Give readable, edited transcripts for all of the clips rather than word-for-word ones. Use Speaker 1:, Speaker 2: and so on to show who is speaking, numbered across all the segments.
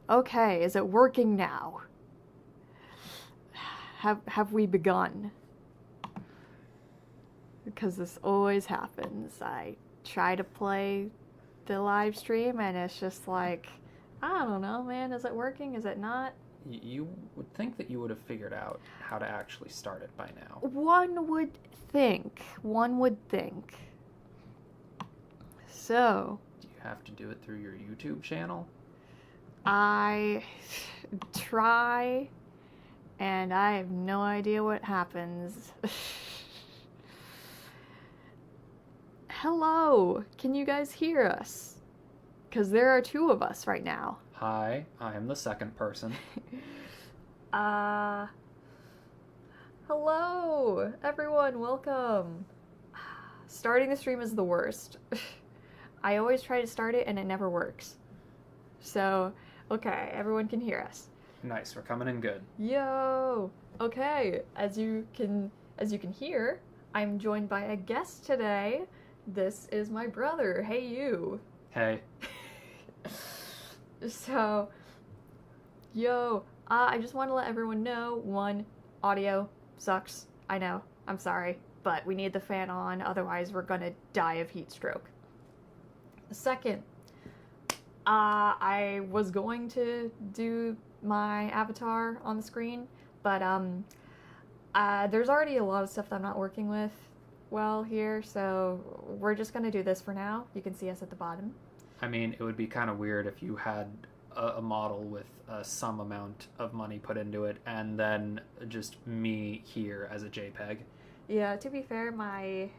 Speaker 1: Okay, is it working now? Have we begun? Because this always happens. I try to play the live stream and it's just like, I don't know, man, is it working? Is it not?
Speaker 2: You would think that you would have figured out how to actually start it by now.
Speaker 1: One would think. So,
Speaker 2: Do you have to do it through your YouTube channel?
Speaker 1: I try, and I have no idea what happens. Hello, can you guys hear us? Because there are two of us right now.
Speaker 2: Hi, I am the second person.
Speaker 1: Hello, everyone, welcome. Starting the stream is the worst. I always try to start it and it never works. So, okay, everyone can hear us.
Speaker 2: Nice, we're coming in good.
Speaker 1: Yo! Okay, as you can hear, I'm joined by a guest today. This is my brother. Hey, you.
Speaker 2: Hey.
Speaker 1: So, yo, I just want to let everyone know, one, audio sucks. I know, I'm sorry, but we need the fan on, otherwise we're gonna die of heat stroke. Second, I was going to do my avatar on the screen, but there's already a lot of stuff that I'm not working with well here, so we're just gonna do this for now. You can see us at the bottom.
Speaker 2: I mean, it would be kind of weird if you had a model with some amount of money put into it and then just me here as a JPEG.
Speaker 1: Yeah, to be fair, my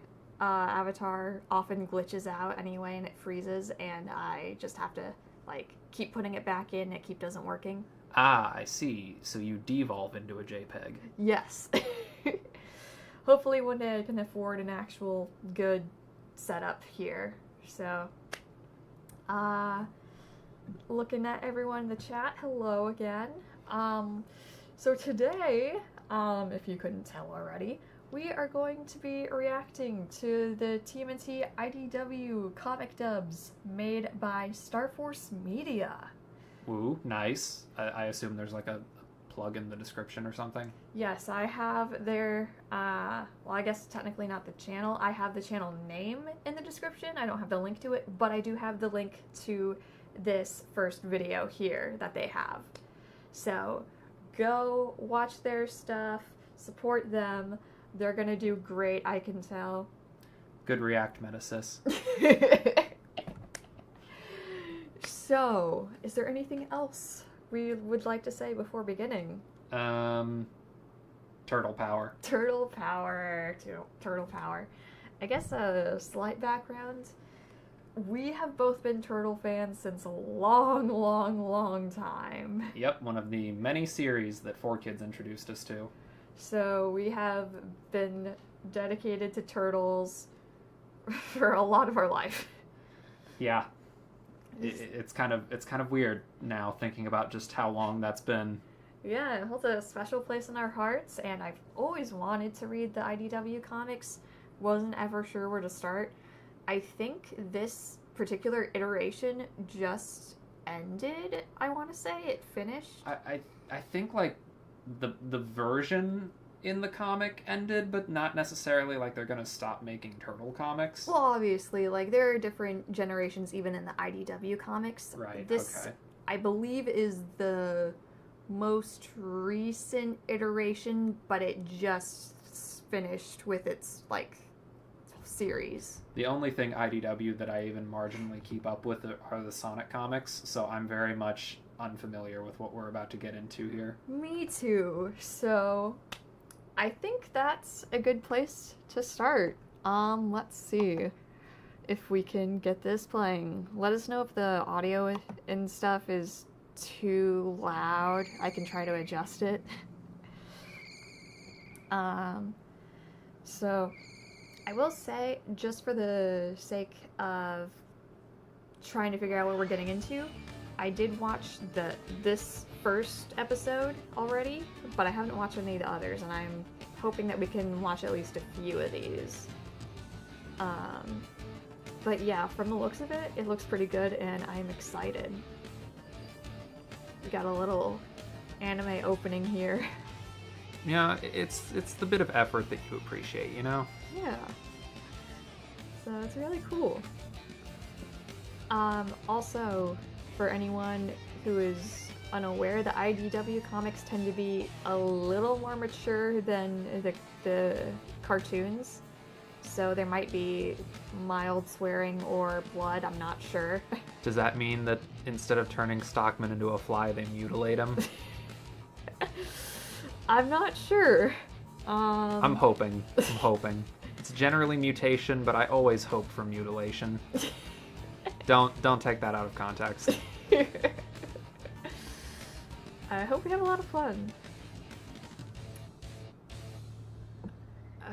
Speaker 1: avatar often glitches out anyway and it freezes, and I just have to like keep putting it back in and it keep doesn't working.
Speaker 2: Ah, I see. So you devolve into a JPEG.
Speaker 1: Yes. Hopefully one day I can afford an actual good setup here. So, looking at everyone in the chat, hello again. So today, if you couldn't tell already, we are going to be reacting to the TMNT IDW comic dubs made by StarForce Media.
Speaker 2: Woo, nice. I assume there's like a plug in the description or something.
Speaker 1: Yes, I have their, well, I guess technically not the channel. I have the channel name in the description. I don't have the link to it, but I do have the link to this first video here that they have. So go watch their stuff, support them. They're gonna do great, I can tell.
Speaker 2: Good React Metasis.
Speaker 1: So, is there anything else we would like to say before beginning?
Speaker 2: Turtle power.
Speaker 1: Turtle power. Turtle power. I guess a slight background. We have both been Turtle fans since a long, long, long time.
Speaker 2: Yep, one of the many series that 4Kids introduced us to.
Speaker 1: So we have been dedicated to Turtles for a lot of our life.
Speaker 2: Yeah. It's kind of weird now thinking about just how long that's been.
Speaker 1: Yeah, it holds a special place in our hearts, and I've always wanted to read the IDW comics. Wasn't ever sure where to start. I think this particular iteration just ended, I want to say. It finished.
Speaker 2: I think, like, the version in the comic ended, but not necessarily like they're gonna stop making Turtle comics.
Speaker 1: Well, obviously, like, there are different generations even in the IDW comics.
Speaker 2: Right,
Speaker 1: This,
Speaker 2: okay.
Speaker 1: I believe, is the most recent iteration, but it just finished with its, like, series.
Speaker 2: The only thing IDW that I even marginally keep up with are the Sonic comics, so I'm very much unfamiliar with what we're about to get into here.
Speaker 1: Me too. So, I think that's a good place to start. Let's see if we can get this playing. Let us know if the audio and stuff is too loud. I can try to adjust it. So I will say, just for the sake of trying to figure out what we're getting into, I did watch this first episode already, but I haven't watched any of the others, and I'm hoping that we can watch at least a few of these. But yeah, from the looks of it, it looks pretty good, and I'm excited. We got a little anime opening here.
Speaker 2: Yeah, it's the bit of effort that you appreciate, you know?
Speaker 1: Yeah. So it's really cool. Also, for anyone who is unaware, the IDW comics tend to be a little more mature than the cartoons. So there might be mild swearing or blood, I'm not sure.
Speaker 2: Does that mean that instead of turning Stockman into a fly, they mutilate him?
Speaker 1: I'm not sure.
Speaker 2: I'm hoping. It's generally mutation, but I always hope for mutilation. Don't take that out of context.
Speaker 1: I hope we have a lot of fun.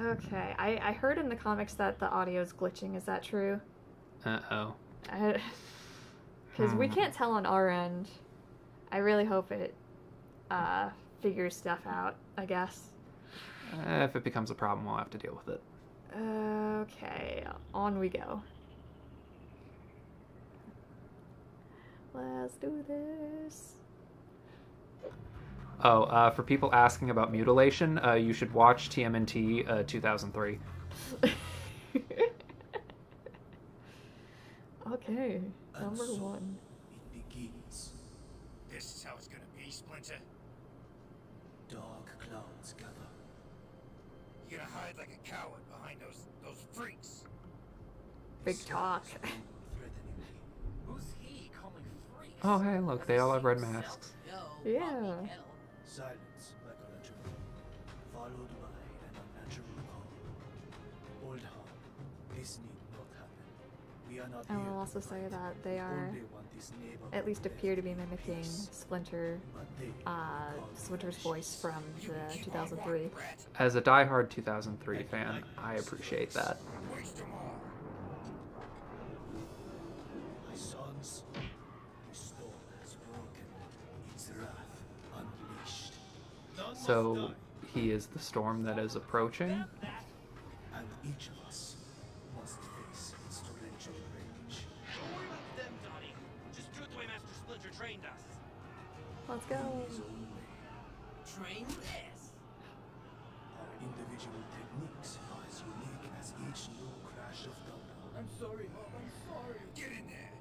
Speaker 1: Okay, I heard in the comics that the audio's glitching. Is that true?
Speaker 2: Uh-oh.
Speaker 1: Because we can't tell on our end. I really hope it figures stuff out, I guess.
Speaker 2: If it becomes a problem, we'll have to deal with it.
Speaker 1: Okay, on we go. Let's do this.
Speaker 2: Oh, for people asking about mutilation, you should watch TMNT 2003.
Speaker 1: Okay, number one.
Speaker 3: It begins. This is how it's gonna be, Splinter. Dark clouds gather. You're gonna hide like a coward behind those freaks.
Speaker 1: Big talk.
Speaker 3: Who's he calling freaks?
Speaker 2: Oh, hey, look, they all have red masks.
Speaker 1: Yeah.
Speaker 3: Silence like a ritual, followed by an unnatural call. Old harm. This need not happen. We are not
Speaker 1: I
Speaker 3: here
Speaker 1: will also
Speaker 3: to
Speaker 1: say
Speaker 3: fight.
Speaker 1: that they are,
Speaker 3: Only want this neighborhood
Speaker 1: at least appear to be
Speaker 3: left in
Speaker 1: mimicking
Speaker 3: peace.
Speaker 1: Splinter,
Speaker 3: But they
Speaker 1: Splinter's voice from the 2003.
Speaker 2: As a diehard 2003 fan, I appreciate that.
Speaker 3: Waste 'em all. My sons, the storm has broken. Its wrath unleashed. None
Speaker 2: So,
Speaker 3: must die,
Speaker 2: he is the storm that is approaching?
Speaker 3: and each of us must face its torrential rage.
Speaker 4: Don't worry about them, Donnie. Just do it the way Master Splinter trained us.
Speaker 1: Let's go.
Speaker 3: His own way.
Speaker 4: Train less.
Speaker 3: Our individual techniques are as unique as each new crash of thunder. I'm sorry, Mom. I'm sorry. Get in there. I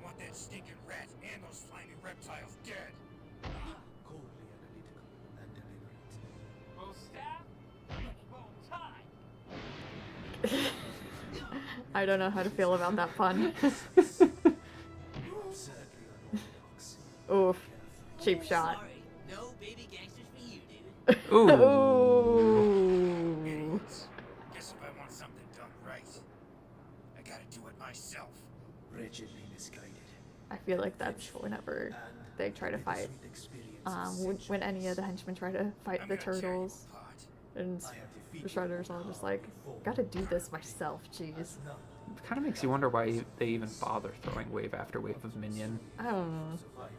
Speaker 3: want that stinking rat and those slimy reptiles dead. Coldly analytical and deliberate.
Speaker 4: Bow staff, bow tie.
Speaker 1: I don't know how to feel about that pun.
Speaker 3: Sadly unorthodox.
Speaker 1: Oof. Cheap shot.
Speaker 4: Sorry, no baby gangsters for you, dude.
Speaker 2: Ooh.
Speaker 1: Ooh.
Speaker 3: Idiots. Guess if I want something done right, I gotta do it myself. Wretchedly misguided.
Speaker 1: I feel like that's whenever
Speaker 3: And
Speaker 1: they try to fight.
Speaker 3: bittersweet experience of
Speaker 1: When any of the henchmen try to fight
Speaker 3: I'm
Speaker 1: the
Speaker 3: gonna tear you
Speaker 1: turtles,
Speaker 3: apart.
Speaker 1: and
Speaker 3: I have
Speaker 1: the
Speaker 3: defeated
Speaker 1: Shredders all just like, gotta do this myself, jeez.
Speaker 3: as none
Speaker 2: It kind of makes you wonder why they even bother throwing wave after wave of minion.
Speaker 1: I don't know.
Speaker 3: survival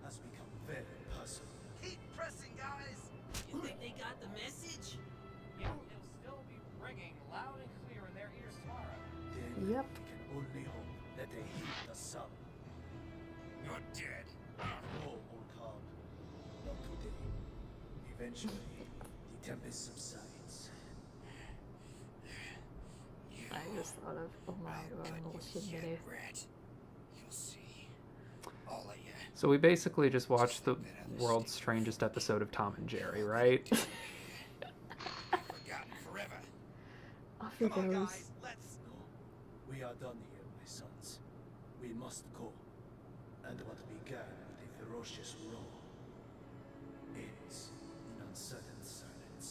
Speaker 3: has become very personal.
Speaker 4: Keep pressing, guys. You think they got the message? Yeah, it'll still be ringing loud and clear in their ears tomorrow.
Speaker 3: Then
Speaker 1: Yep.
Speaker 3: we can only hope that they heed the sun. You're dead. No, old Tom. Not today. Eventually, the tempest subsides.
Speaker 1: I just thought of, oh my god, what should we do?
Speaker 3: Rat. You'll see. All of you.
Speaker 2: So we basically just watched the world's strangest episode of Tom and Jerry, right?
Speaker 3: Forgotten forever.
Speaker 1: Off he
Speaker 4: Come on,
Speaker 1: goes.
Speaker 4: guys, let's.
Speaker 3: No, we are done here, my sons. We must go. And what began with a ferocious roar ends in uncertain silence.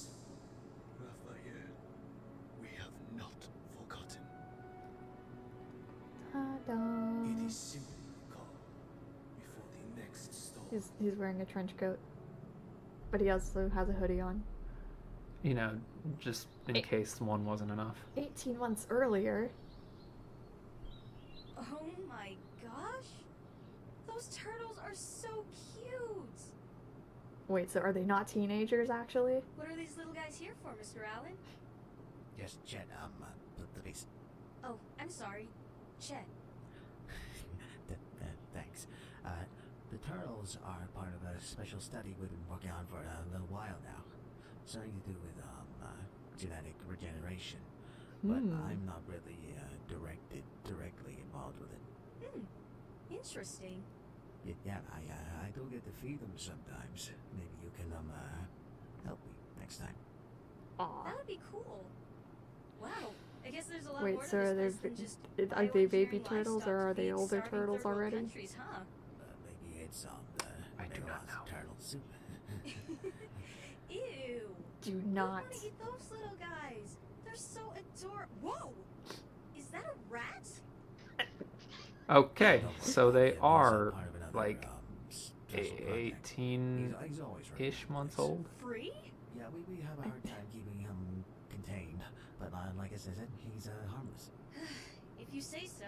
Speaker 3: Raphael, we have not forgotten.
Speaker 1: Ta-da.
Speaker 3: It is simply calm before the next storm.
Speaker 1: He's wearing a trench coat, but he also has a hoodie on.
Speaker 2: You know, just in case one wasn't enough.
Speaker 1: 18 months earlier.
Speaker 5: Oh my gosh! Those turtles are so cute!
Speaker 1: Wait, so are they not teenagers actually?
Speaker 5: What are these little guys here for, Mr. Allen?
Speaker 6: Yes, Jen, the base.
Speaker 5: Oh, I'm sorry. Chet.
Speaker 6: Thanks. The turtles are part of a special study we've been working on for a little while now. Something to do with genetic regeneration. But I'm not really directly involved with it.
Speaker 5: Interesting.
Speaker 6: Yeah, I do get to feed them sometimes. Maybe you can help me next time.
Speaker 1: Aw.
Speaker 5: That would be cool. Wow. I guess there's a lot
Speaker 1: Wait,
Speaker 5: more to
Speaker 1: so are
Speaker 5: this
Speaker 1: they
Speaker 5: place than just
Speaker 1: are they baby
Speaker 5: bioengineering
Speaker 1: turtles
Speaker 5: livestock
Speaker 1: or are
Speaker 5: to
Speaker 1: they
Speaker 5: feed
Speaker 1: older
Speaker 5: starving
Speaker 1: turtles
Speaker 5: third world
Speaker 1: already?
Speaker 5: countries, huh?
Speaker 6: Maybe it's
Speaker 2: I do not know.
Speaker 6: turtle soup.
Speaker 5: Ew.
Speaker 1: Do
Speaker 5: I
Speaker 1: not.
Speaker 5: want to eat those little guys. They're so adorable. Whoa! Is that a rat?
Speaker 2: Okay, so they
Speaker 6: He's
Speaker 2: are
Speaker 6: part of another,
Speaker 2: like
Speaker 6: special project.
Speaker 2: 18-ish
Speaker 6: He's always running
Speaker 2: months
Speaker 6: things.
Speaker 2: old.
Speaker 5: Free?
Speaker 6: Yeah, we have a hard time keeping him contained, but like I said, he's harmless.
Speaker 5: If you say so.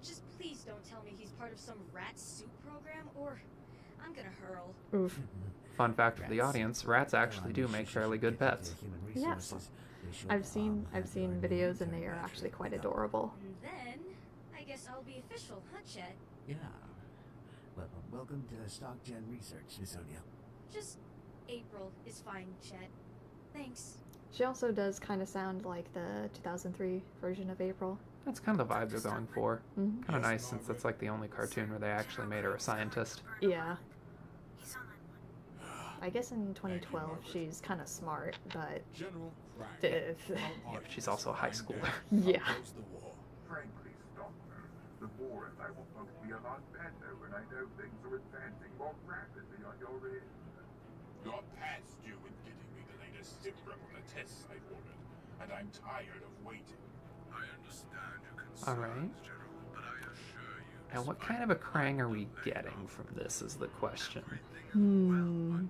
Speaker 5: Just please don't tell me he's part of some rat soup program, or I'm gonna hurl.
Speaker 1: Oof.
Speaker 2: Fun fact for the audience, rats actually do make fairly good pets.
Speaker 1: Yes. I've seen videos and they are actually quite adorable.
Speaker 5: And then, I guess I'll be official, huh, Chet?
Speaker 6: Yeah. Well, welcome to Stock Gen Research, Miss O'Neill.
Speaker 5: Just April is fine, Chet. Thanks.
Speaker 1: She also does kind of sound like the 2003 version of April.
Speaker 2: That's kind of the vibe they're going for.
Speaker 1: Mhm.
Speaker 2: Kind of nice since it's like the only cartoon where they actually made her a scientist.
Speaker 1: Yeah. I guess in 2012 she's kind of smart, but
Speaker 7: General Craig.
Speaker 2: Yeah, but she's also a high schooler.
Speaker 1: yeah.
Speaker 8: Frankly, Stockman, the war and I will both be a lot better when I know things are advancing more rapidly on your end.
Speaker 9: You're past due in getting me the latest SIMREM on the tests I've ordered, and I'm tired of waiting.
Speaker 3: I understand your concerns,
Speaker 2: Alright.
Speaker 3: General, but I assure you.
Speaker 2: Now, what kind of a Krang are we getting from this is the question.
Speaker 1: Hmm.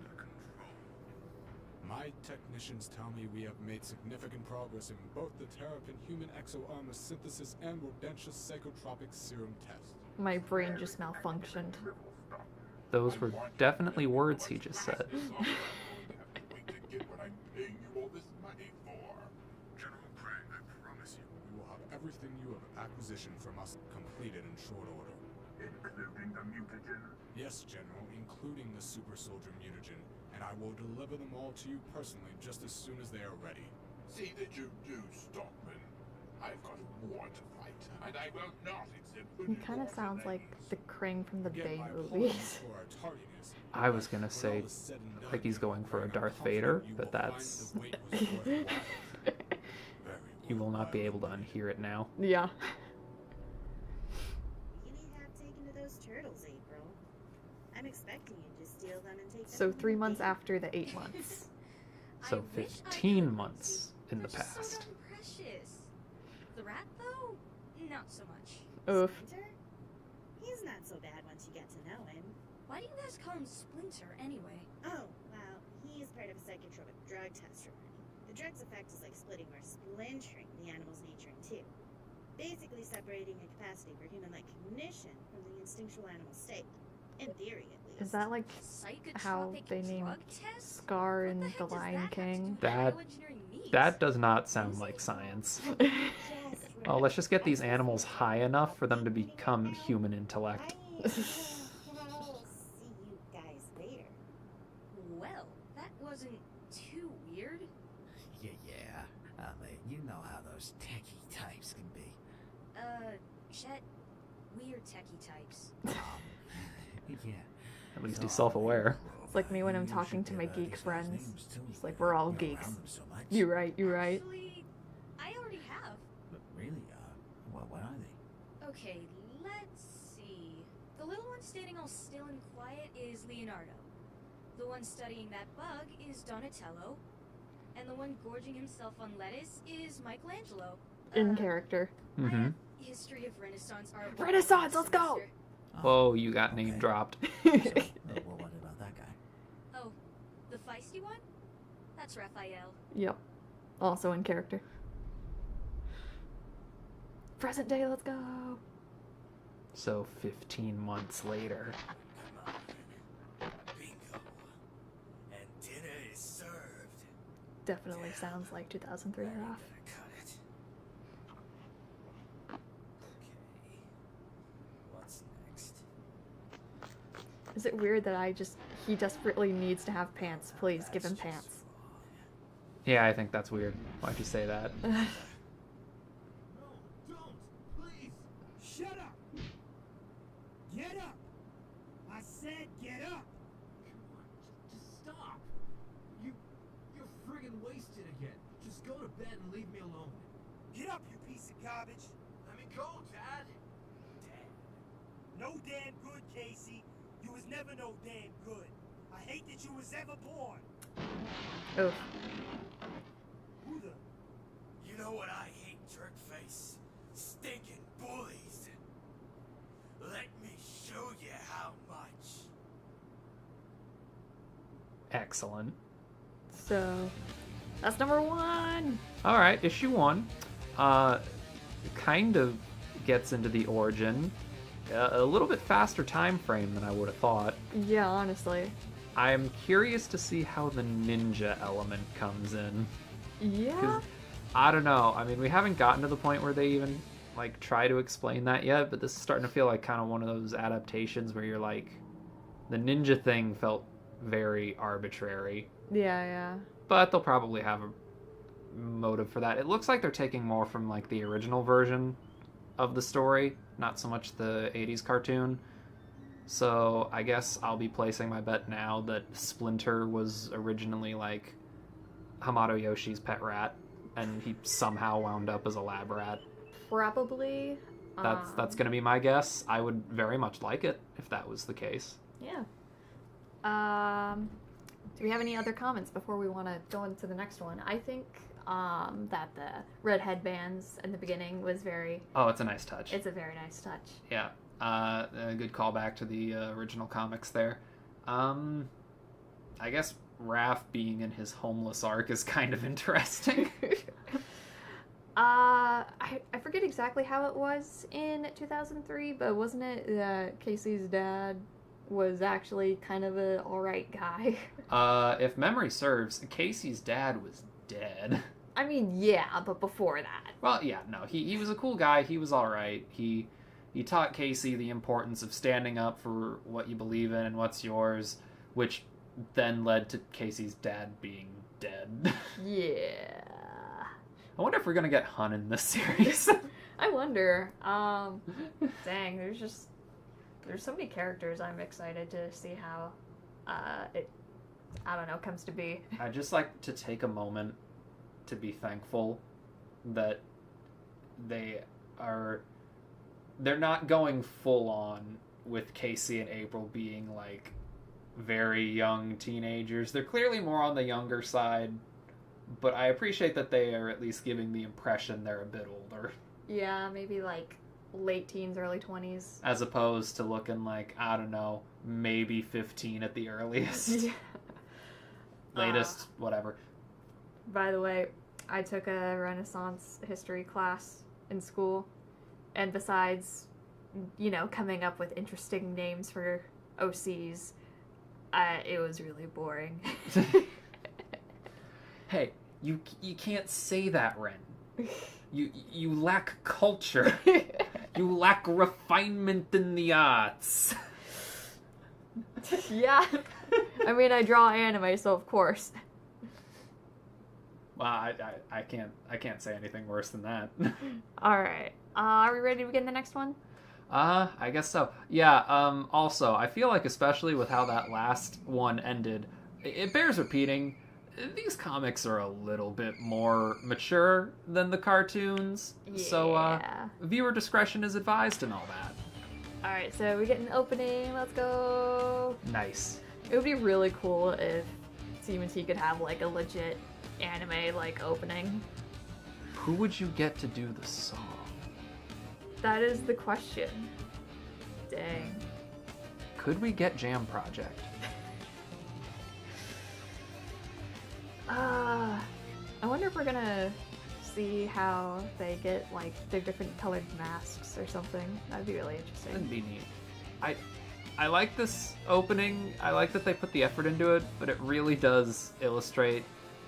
Speaker 7: My technicians tell me we have made significant progress in both the Terrapin human exo-armor synthesis and rodentious psychotropic serum test.
Speaker 1: My brain just malfunctioned.
Speaker 2: Those were definitely words he just said.
Speaker 9: I have to wait to get what I'm paying you all this money for.
Speaker 3: General Krang, I promise you.
Speaker 7: We will have everything you have acquisition from us completed in short order.
Speaker 8: Including the mutagen.
Speaker 7: Yes, General, including the super soldier mutagen, and I will deliver them all to you personally just as soon as they are ready.
Speaker 9: See that you do, Stockman. I've got a war to fight, and I will not accept
Speaker 1: He kind of sounds like the Krang from the
Speaker 7: Again,
Speaker 1: Bay
Speaker 7: my
Speaker 1: movies.
Speaker 7: apologies for our tardiness.
Speaker 2: I was gonna
Speaker 7: When
Speaker 2: say,
Speaker 7: all is said and done,
Speaker 2: like he's going for a
Speaker 7: General,
Speaker 2: Darth
Speaker 7: I'm
Speaker 2: Vader,
Speaker 7: confident you
Speaker 2: but
Speaker 7: will find
Speaker 2: that's...
Speaker 7: the wait was worthwhile. Very
Speaker 2: You will not be
Speaker 7: worthwhile
Speaker 2: able to
Speaker 7: indeed.
Speaker 2: unhear it now.
Speaker 1: Yeah.
Speaker 10: Really have taken to those turtles, April. I'm expecting you to steal them and take them.
Speaker 1: So
Speaker 10: to
Speaker 1: 3
Speaker 10: the
Speaker 1: months
Speaker 10: game.
Speaker 1: after the 8 months.
Speaker 2: So
Speaker 5: I wish I
Speaker 2: 15
Speaker 5: could.
Speaker 2: months in the
Speaker 5: They're just so
Speaker 2: past.
Speaker 5: darn precious. The rat, though, not so much.
Speaker 1: Oof.
Speaker 10: Splinter? He's not so bad once you get to know him.
Speaker 5: Why do you guys call him Splinter anyway?
Speaker 10: Oh, well, he's part of a psychotropic drug test running. The drug's effect is like splitting or splintering the animal's nature in two. Basically separating a capacity for human-like cognition from the instinctual animal state. In theory, at least.
Speaker 1: Is that like
Speaker 5: Psychotropic
Speaker 1: how they named
Speaker 5: drug test?
Speaker 1: Scar
Speaker 5: What
Speaker 1: in
Speaker 5: the
Speaker 1: The
Speaker 5: heck does
Speaker 1: Lion
Speaker 5: that have to
Speaker 1: King?
Speaker 5: do with
Speaker 2: That-
Speaker 5: bioengineering meat?
Speaker 2: That does not sound like science. Oh, let's just get these animals high enough for them to become human intellect.
Speaker 10: I'll see you guys later.
Speaker 5: Well, that wasn't too weird.
Speaker 6: Yeah. You know how those techie types can be.
Speaker 5: Chet, weird techie types.
Speaker 6: Yeah.
Speaker 2: At least he's self-aware.
Speaker 1: It's like me when I'm
Speaker 6: You
Speaker 1: talking
Speaker 6: should
Speaker 1: to
Speaker 6: give,
Speaker 1: my
Speaker 6: these
Speaker 1: geek
Speaker 6: guys
Speaker 1: friends.
Speaker 6: names, too.
Speaker 1: It's like we're all
Speaker 6: You're
Speaker 1: geeks.
Speaker 6: around them so much.
Speaker 1: You're right, you're right.
Speaker 5: Actually, I already have.
Speaker 6: But really, what are they?
Speaker 5: Okay, let's see. The little one standing all still and quiet is Leonardo. The one studying that bug is Donatello. And the one gorging himself on lettuce is Michelangelo.
Speaker 1: In character.
Speaker 5: I
Speaker 2: Mm-hmm.
Speaker 5: have history of Renaissance art.
Speaker 1: Renaissance, let's go!
Speaker 5: semester.
Speaker 2: Whoa, you got name
Speaker 6: Okay.
Speaker 2: dropped.
Speaker 6: So, what about that guy?
Speaker 5: Oh, the feisty one? That's Raphael.
Speaker 1: Yep. Also in character. Present day, let's go!
Speaker 2: So 15 months later.
Speaker 3: Come on. Bingo. And dinner is served.
Speaker 1: Definitely sounds like 2003
Speaker 3: Right,
Speaker 1: Rough.
Speaker 3: gonna cut it. Okay. What's next?
Speaker 1: Is it weird that he desperately needs to have pants? Please give him pants.
Speaker 2: Yeah, I think that's weird. Why'd you say that?
Speaker 3: No, don't! Please! Shut up! Get up! I said get up! Come on, just stop! You're friggin' wasted again. Just go to bed and leave me alone. Get up, you piece of garbage! Let me go, Dad! Dad? No damn good, Casey. You was never no damn good. I hate that you was ever born.
Speaker 1: Oh.
Speaker 3: Who the? You know what I hate, jerkface? Stinking bullies. Let me show you how much.
Speaker 2: Excellent.
Speaker 1: So, that's number 1.
Speaker 2: All right, issue 1. Kind of gets into the origin. A little bit faster time frame than I would have thought.
Speaker 1: Yeah, honestly.
Speaker 2: I'm curious to see how the ninja element comes in.
Speaker 1: Yeah.
Speaker 2: I don't know. I mean, we haven't gotten to the point where they even like try to explain that yet, but this is starting to feel like kind of one of those adaptations where you're like, the ninja thing felt very arbitrary.
Speaker 1: Yeah.
Speaker 2: But they'll probably have a motive for that. It looks like they're taking more from like the original version of the story, not so much the 80s cartoon. So I guess I'll be placing my bet now that Splinter was originally like Hamato Yoshi's pet rat, and he somehow wound up as a lab rat.
Speaker 1: Probably.
Speaker 2: That's gonna be my guess. I would very much like it if that was the case.
Speaker 1: Yeah. Do we have any other comments before we want to go into the next one? I think that the red headbands in the beginning was very...
Speaker 2: Oh, it's a nice touch.
Speaker 1: It's a very nice touch.
Speaker 2: Yeah. A good callback to the original comics there. I guess Raph being in his homeless arc is kind of interesting.
Speaker 1: I forget exactly how it was in 2003, but wasn't it that Casey's dad was actually kind of an alright guy?
Speaker 2: If memory serves, Casey's dad was dead.
Speaker 1: I mean, yeah, but before that.
Speaker 2: Well, yeah, no, he was a cool guy. He was alright. He taught Casey the importance of standing up for what you believe in and what's yours, which then led to Casey's dad being dead.
Speaker 1: Yeah.
Speaker 2: I wonder if we're gonna get Hun in this series.
Speaker 1: I wonder. Dang, there's so many characters I'm excited to see how it, I don't know, comes to be.
Speaker 2: I'd just like to take a moment to be thankful that they're not going full on with Casey and April being like very young teenagers. They're clearly more on the younger side, but I appreciate that they are at least giving the impression they're a bit older.
Speaker 1: Yeah, maybe like late teens, early 20s.
Speaker 2: As opposed to looking like, I don't know, maybe 15 at the earliest.
Speaker 1: Yeah.
Speaker 2: Latest, whatever.
Speaker 1: By the way, I took a Renaissance history class in school, and besides, you know, coming up with interesting names for OCs, it was really boring.
Speaker 2: Hey, you can't say that, Ren. You lack culture. You lack refinement in the arts.
Speaker 1: Yeah. I mean, I draw anime, so of course.
Speaker 2: Well, I can't say anything worse than that.
Speaker 1: All right. Are we ready to begin the next one?
Speaker 2: I guess so. Yeah, also, I feel like especially with how that last one ended, it bears repeating, these comics are a little bit more mature than the cartoons.
Speaker 1: Yeah.
Speaker 2: So, viewer discretion is advised and all that.
Speaker 1: All right, so we get an opening. Let's go.
Speaker 2: Nice.
Speaker 1: It would be really cool if TMNT could have like a legit anime like opening.
Speaker 2: Who would you get to do the song?
Speaker 1: That is the question. Dang.
Speaker 2: Could we get Jam Project?
Speaker 1: I wonder if we're gonna see how they get like their different colored masks or something. That'd be really interesting.
Speaker 2: That'd be neat. I like this opening. I like that they put the effort into it, but it really does illustrate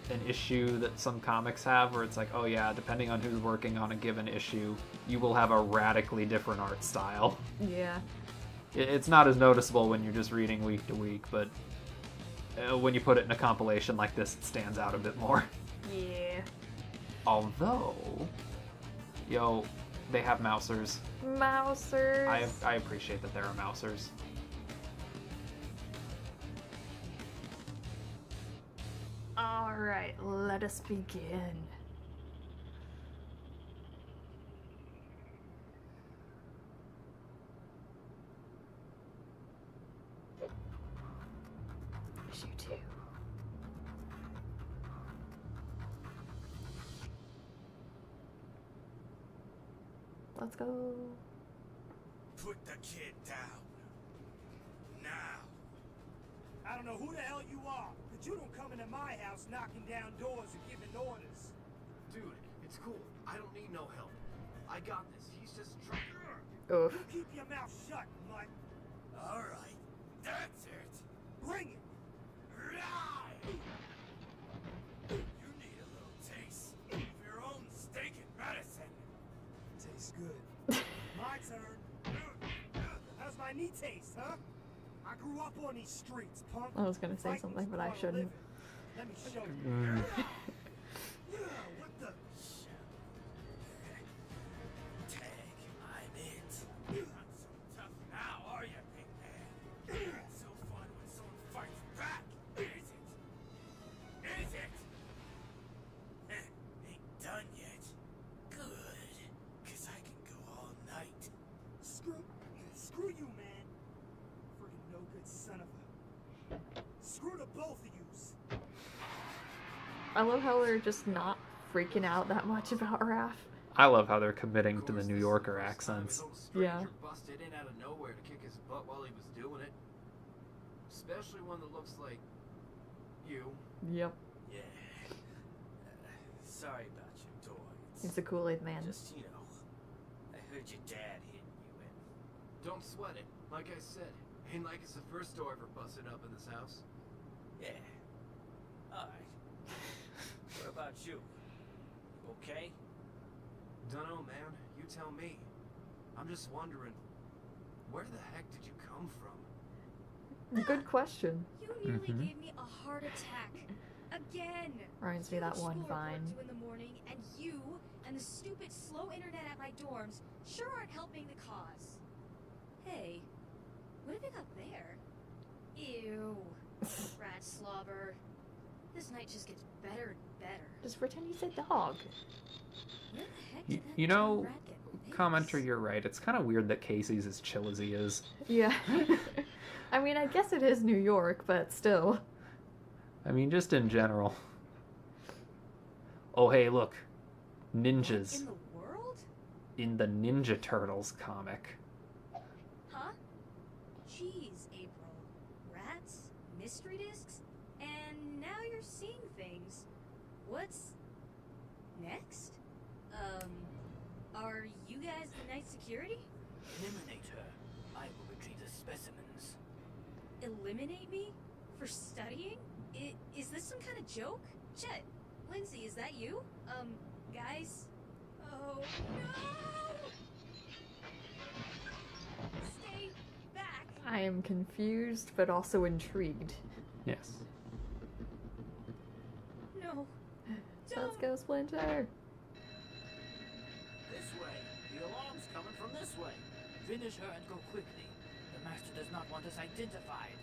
Speaker 2: an issue that some comics have where it's like, oh yeah, depending on who's working on a given issue, you will have a radically different art style.
Speaker 1: Yeah.
Speaker 2: It's not as noticeable when you're just reading week to week, but when you put it in a compilation like this, it stands out a bit more.
Speaker 1: Yeah.
Speaker 2: Although, yo, they have mousers.
Speaker 1: Mousers.
Speaker 2: I appreciate that there are mousers.
Speaker 1: Alright, let us begin. Issue 2. Let's go.
Speaker 3: Put the kid down. Now. I don't know who the hell you are, but you don't come into my house knocking down doors and giving orders.
Speaker 11: Dude, it's cool. I don't need no help. I got this. He's just trying.
Speaker 1: Oof.
Speaker 3: You keep your mouth shut, mutt. All right, that's it. Bring it. Right. You need a little taste of your own stinking medicine. Tastes good. My turn. How's my knee taste, huh? I grew up on these streets, punk.
Speaker 1: I was gonna say something, but I shouldn't.
Speaker 3: Let me show you. What the? Tag, I'm it. Not so tough now, are you, big man? It's so fun when someone fights back, is it? Is it? Ain't done yet. Good, 'cause I can go all night. Screw you, man. Friggin' no good son of a. Screw the both of yous.
Speaker 1: I love how they're just not freaking out that much about Raph.
Speaker 2: I love how they're committing to the New Yorker accents.
Speaker 1: Yeah.
Speaker 11: Busted in out of nowhere to kick his butt while he was doing it. Especially one that looks like you.
Speaker 1: Yep.
Speaker 3: Yeah. Sorry about your door.
Speaker 1: He's the Kool-Aid man.
Speaker 3: Just, you know, I heard your dad hitting you and...
Speaker 11: Don't sweat it. Like I said, ain't like it's the first door ever busted up in this house.
Speaker 3: Yeah. Alright. What about you? Okay?
Speaker 11: Dunno, man. You tell me. I'm just wondering, where the heck did you come from?
Speaker 1: Good question.
Speaker 5: You nearly gave me a heart attack. Again.
Speaker 1: Reminds me of that one Vine.
Speaker 5: 2 in the morning, and you and the stupid slow internet at my dorms sure aren't helping the cause. Hey, what have you got there? Ew. Rat slobber. This night just gets better and better.
Speaker 1: Just pretend he's a dog.
Speaker 5: Where the heck did that
Speaker 2: You know,
Speaker 5: rat get this?
Speaker 2: commenter, you're right. It's kind of weird that Casey's as chill as he is.
Speaker 1: Yeah. I mean, I guess it is New York, but still.
Speaker 2: I mean, just in general. Oh, hey, look. Ninjas.
Speaker 5: In the world?
Speaker 2: In the Ninja Turtles comic.
Speaker 5: Huh? Jeez, April. Rats? Mystery discs? And now you're seeing things. What's next? Are you guys the night security?
Speaker 3: Eliminate her. I will retrieve the specimens.
Speaker 5: Eliminate me? For studying? Is this some kind of joke? Chet, Lindsay, is that you? Guys? Oh, no! Stay back!
Speaker 1: I am confused, but also intrigued.
Speaker 2: Yes.
Speaker 5: No.
Speaker 1: Let's go, Splinter.
Speaker 6: This way. The alarm's coming from this way. Finish her and go quickly. The master does not want us identified.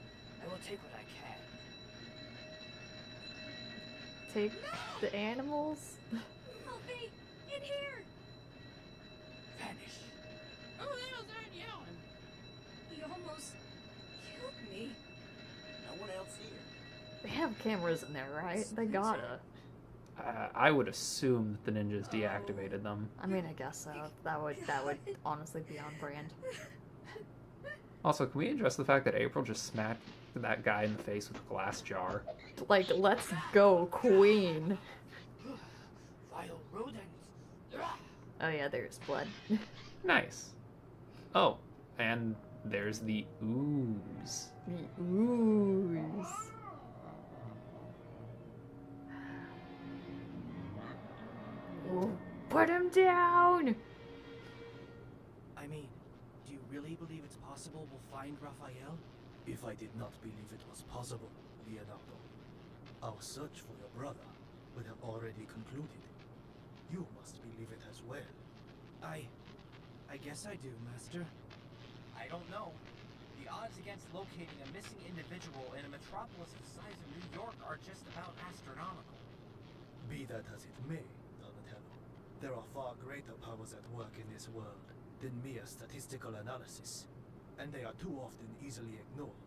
Speaker 6: I will take what I can.
Speaker 1: Take the animals.
Speaker 5: Help me! In here!
Speaker 6: Vanish.
Speaker 5: Who the hell's that yelling? He almost killed me.
Speaker 6: No one else here.
Speaker 1: They have cameras in there, right? They gotta.
Speaker 2: I would assume that the ninjas deactivated them.
Speaker 1: I mean, I guess so. That would honestly be on brand.
Speaker 2: Also, can we address the fact that April just smacked that guy in the face with a glass jar?
Speaker 1: Like, let's go, Queen.
Speaker 6: Vile rodents.
Speaker 1: Oh yeah, there's blood.
Speaker 2: Nice. Oh, and there's the ooze.
Speaker 1: The ooze. Put him down!
Speaker 6: I mean, do you really believe it's possible we'll find Raphael?
Speaker 3: If I did not believe it was possible, Leonardo, our search for your brother would have already concluded. You must believe it as well.
Speaker 6: I guess I do, Master.
Speaker 4: I don't know. The odds against locating a missing individual in a metropolis the size of New York are just about astronomical.
Speaker 3: Be that as it may, Donatello, there are far greater powers at work in this world than mere statistical analysis, and they are too often easily ignored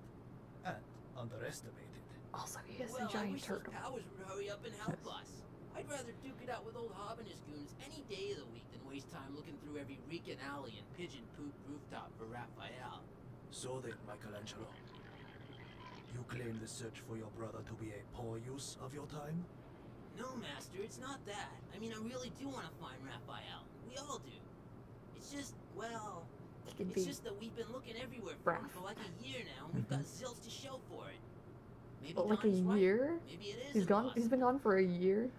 Speaker 3: and underestimated.
Speaker 1: Also, he has
Speaker 4: Well,
Speaker 1: a giant
Speaker 4: I wish those
Speaker 1: turtle.
Speaker 4: powers would hurry up and help us. I'd rather duke it out with old Hob and his goons any day of the week than waste time looking through every reeking alley and pigeon poop rooftop for Raphael.
Speaker 3: So then, Michelangelo, you claim the search for your brother to be a poor use of your time?
Speaker 4: No, Master, it's not that. I mean, I really do want to find Raphael. We all do. It's just, well,
Speaker 1: He could
Speaker 4: it's
Speaker 1: be
Speaker 4: just that we've been looking everywhere for him
Speaker 1: Raph.
Speaker 4: for like a year now, and we've got zilch to show for it. Maybe
Speaker 1: like a
Speaker 4: Donnie's right.
Speaker 1: year.
Speaker 4: Maybe it is
Speaker 1: He's gone. He's been gone for a year.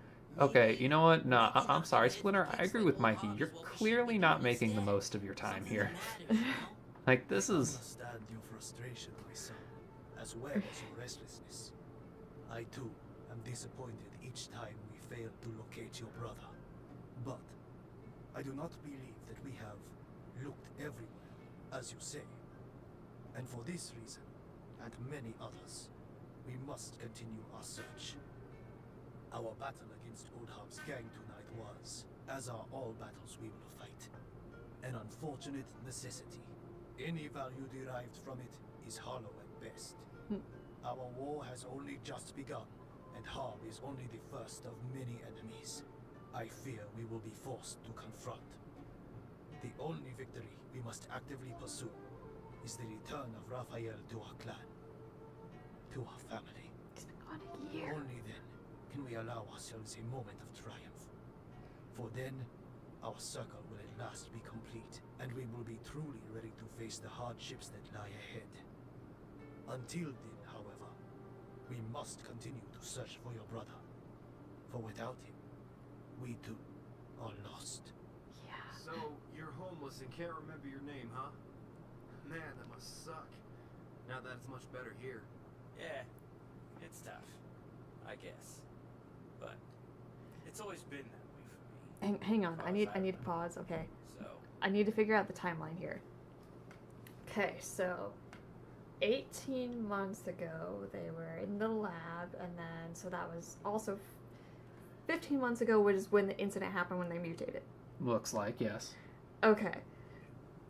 Speaker 2: Okay, you know what? No, I'm sorry, Splinter. I agree with Mikey. You're clearly not making the most of your time here. Like, this
Speaker 3: I
Speaker 2: is...
Speaker 3: understand your frustration, my son, as well as your restlessness. I too am disappointed each time we fail to locate your brother. But I do not believe that we have looked everywhere, as you say. And for this reason, and many others, we must continue our search. Our battle against Old Hob's gang tonight was, as are all battles we will fight, an unfortunate necessity. Any value derived from it is hollow at best. Our war has only just begun, and Hob is only the first of many enemies I fear we will be forced to confront. The only victory we must actively pursue is the return of Raphael to our clan, to our family.
Speaker 1: He's been gone a year.
Speaker 3: Only then can we allow ourselves a moment of triumph. For then, our circle will at last be complete, and we will be truly ready to face the hardships that lie ahead. Until then, however, we must continue to search for your brother. For without him, we too are lost.
Speaker 1: Yeah.
Speaker 11: So, you're homeless and can't remember your name, huh? Man, that must suck. Now that it's much better here.
Speaker 12: Yeah, it's tough, I guess. But it's always been that way for me.
Speaker 1: Hang on.
Speaker 12: As
Speaker 1: I need
Speaker 12: far as
Speaker 1: to pause. Okay.
Speaker 12: So,
Speaker 1: I need to figure out the timeline here. Okay, so 18 months ago they were in the lab, and then so that was also 15 months ago was when the incident happened when they mutated.
Speaker 2: Looks like, yes.
Speaker 1: Okay.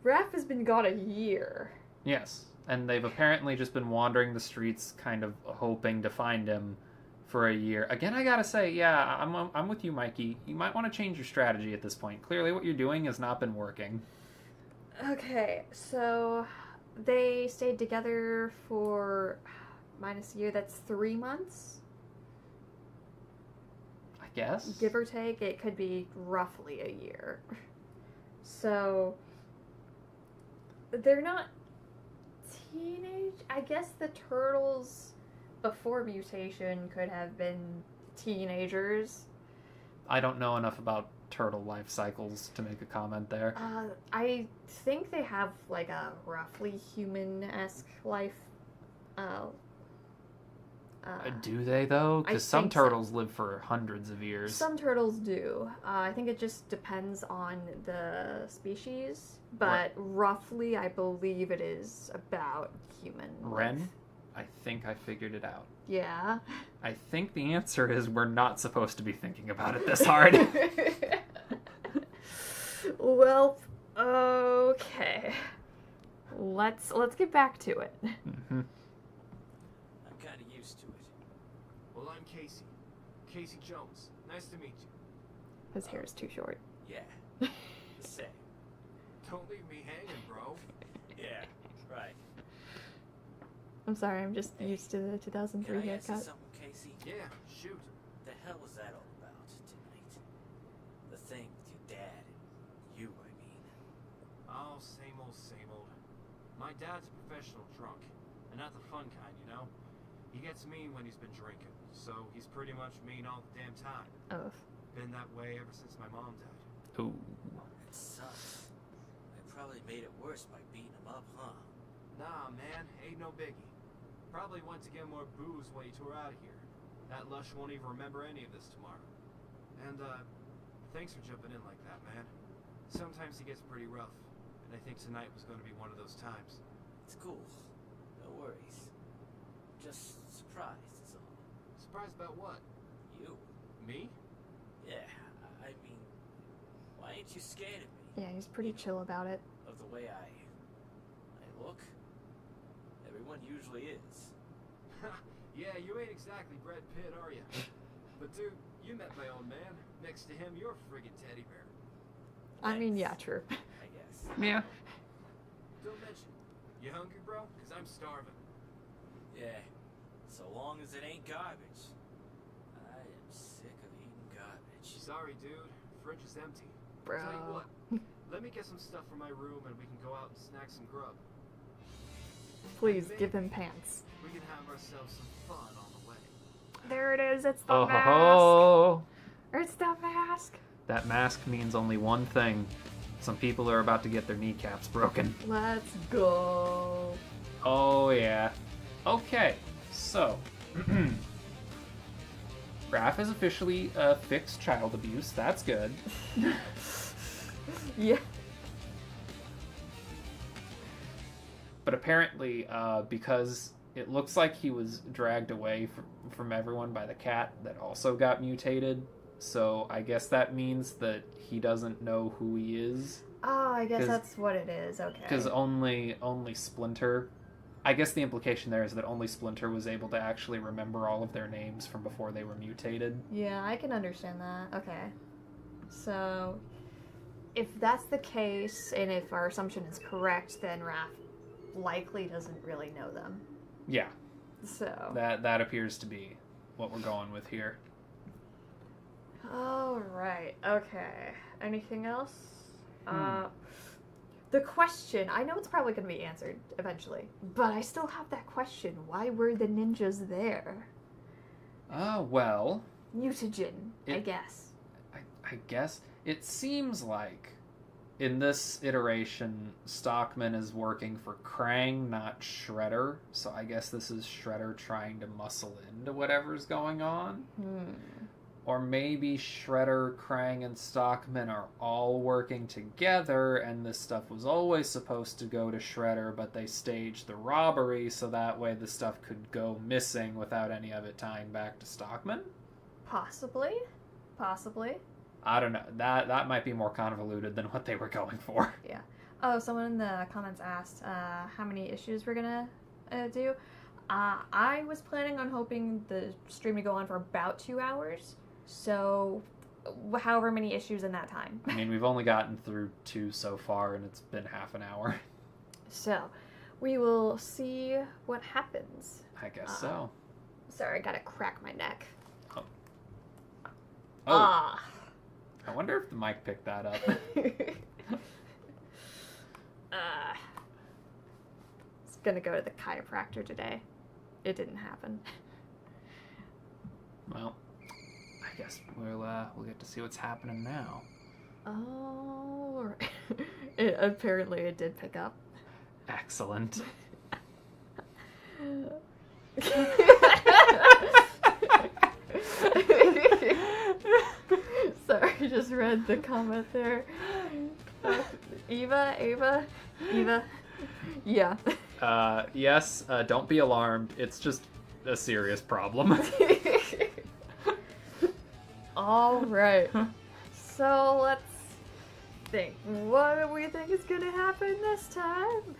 Speaker 1: Raph has been gone a year.
Speaker 2: Yes. And they've apparently just been wandering the streets, kind of hoping to find him for a year. Again, I gotta say, yeah, I'm with you, Mikey. You might want to change your strategy at this point. Clearly what you're doing has not been working.
Speaker 1: Okay, so they stayed together for minus a year. That's 3 months,
Speaker 2: I guess.
Speaker 1: give or take. It could be roughly a year. So they're not teenage. I guess the turtles before mutation could have been teenagers.
Speaker 2: I don't know enough about turtle life cycles to make a comment there.
Speaker 1: I think they have like a roughly human-esque life.
Speaker 2: Do they, though?
Speaker 1: I
Speaker 2: Because some
Speaker 1: think so.
Speaker 2: turtles live for hundreds of years.
Speaker 1: Some turtles do. I think it just depends on the species, but
Speaker 2: Right.
Speaker 1: roughly I believe it is about human
Speaker 2: Ren?
Speaker 1: life.
Speaker 2: I think I figured it out.
Speaker 1: Yeah.
Speaker 2: I think the answer is we're not supposed to be thinking about it this hard.
Speaker 1: Well, okay. Let's get back to it.
Speaker 2: Mm-hmm.
Speaker 12: I'm kind of used to it.
Speaker 11: Well, I'm Casey. Casey Jones. Nice to meet you.
Speaker 1: His hair is too short.
Speaker 12: Yeah, the same.
Speaker 11: Don't leave me hanging, bro.
Speaker 12: Yeah, right.
Speaker 1: I'm sorry, I'm just used to the
Speaker 12: Can
Speaker 1: 2003
Speaker 12: I ask you
Speaker 1: haircut.
Speaker 12: something, Casey?
Speaker 11: Yeah, shoot.
Speaker 12: The hell was that all about tonight? The thing with your dad and you, I mean.
Speaker 11: Oh, same old, same old. My dad's a professional drunk, and not the fun kind, you know? He gets mean when he's been drinking, so he's pretty much mean all the damn time.
Speaker 1: Oh.
Speaker 11: Been that way ever since my mom died.
Speaker 2: Ooh.
Speaker 12: It sucks. I probably made it worse by beating him up, huh?
Speaker 11: Nah, man, ain't no biggie. Probably went to get more booze when he tore out of here. That lush won't even remember any of this tomorrow. And, thanks for jumping in like that, man. Sometimes he gets pretty rough, and I think tonight was going to be one of those times.
Speaker 12: It's cool. No worries. Just surprised, is all.
Speaker 11: Surprised about what?
Speaker 12: You.
Speaker 11: Me?
Speaker 12: Yeah, I mean, why ain't you scared of me?
Speaker 1: Yeah, he's pretty chill about it.
Speaker 12: Of the way I look? Everyone usually is.
Speaker 11: Yeah, you ain't exactly Brad Pitt, are you? But dude, you met my old man. Next to him, you're a friggin' teddy bear.
Speaker 1: I mean, yeah, true.
Speaker 12: I guess.
Speaker 2: Yeah.
Speaker 11: Don't mention. You hungry, bro? Cause I'm starving.
Speaker 12: Yeah, so long as it ain't garbage. I am sick of eating garbage.
Speaker 11: Sorry, dude. Fridge is empty.
Speaker 1: Bro.
Speaker 11: Tell you what, let me get some stuff from my room and we can go out and snack some grub.
Speaker 1: Please give him pants.
Speaker 11: We can have ourselves some fun on the way.
Speaker 1: There it is. It's the
Speaker 2: Oh
Speaker 1: mask.
Speaker 2: ho ho!
Speaker 1: It's the mask.
Speaker 2: That mask means only one thing. Some people are about to get their kneecaps broken.
Speaker 1: Let's go.
Speaker 2: Oh yeah. Okay, so Raph is officially fixed child abuse. That's good.
Speaker 1: Yeah.
Speaker 2: But apparently, because it looks like he was dragged away from everyone by the cat that also got mutated, so I guess that means that he doesn't know who he is.
Speaker 1: Oh, I guess that's what it is. Okay.
Speaker 2: Because only Splinter... I guess the implication there is that only Splinter was able to actually remember all of their names from before they were mutated.
Speaker 1: Yeah, I can understand that. Okay. So, if that's the case, and if our assumption is correct, then Raph likely doesn't really know them.
Speaker 2: Yeah.
Speaker 1: So.
Speaker 2: That appears to be what we're going with here.
Speaker 1: Alright, okay. Anything else? The question, I know it's probably going to be answered eventually, but I still have that question. Why were the ninjas there?
Speaker 2: Well...
Speaker 1: Mutagen, I guess.
Speaker 2: I guess. It seems like in this iteration, Stockman is working for Krang, not Shredder. So I guess this is Shredder trying to muscle into whatever's going on. Or maybe Shredder, Krang, and Stockman are all working together, and this stuff was always supposed to go to Shredder, but they staged the robbery so that way the stuff could go missing without any of it tying back to Stockman?
Speaker 1: Possibly. Possibly.
Speaker 2: I don't know. That might be more convoluted than what they were going for.
Speaker 1: Yeah. Oh, someone in the comments asked how many issues we're gonna do. I was planning on hoping the stream to go on for about 2 hours. So, however many issues in that time.
Speaker 2: I mean, we've only gotten through 2 so far, and it's been half an hour.
Speaker 1: So, we will see what happens.
Speaker 2: I guess so.
Speaker 1: Sorry, I gotta crack my neck.
Speaker 2: Oh.
Speaker 1: Ah.
Speaker 2: I wonder if the mic picked that up.
Speaker 1: It's gonna go to the chiropractor today. It didn't happen.
Speaker 2: Well, I guess we'll get to see what's happening now.
Speaker 1: Oh, apparently it did pick up.
Speaker 2: Excellent.
Speaker 1: Sorry, I just read the comment there. Eva. Yeah.
Speaker 2: Yes, don't be alarmed. It's just a serious problem.
Speaker 1: All right. So let's think. What do we think is gonna happen this time?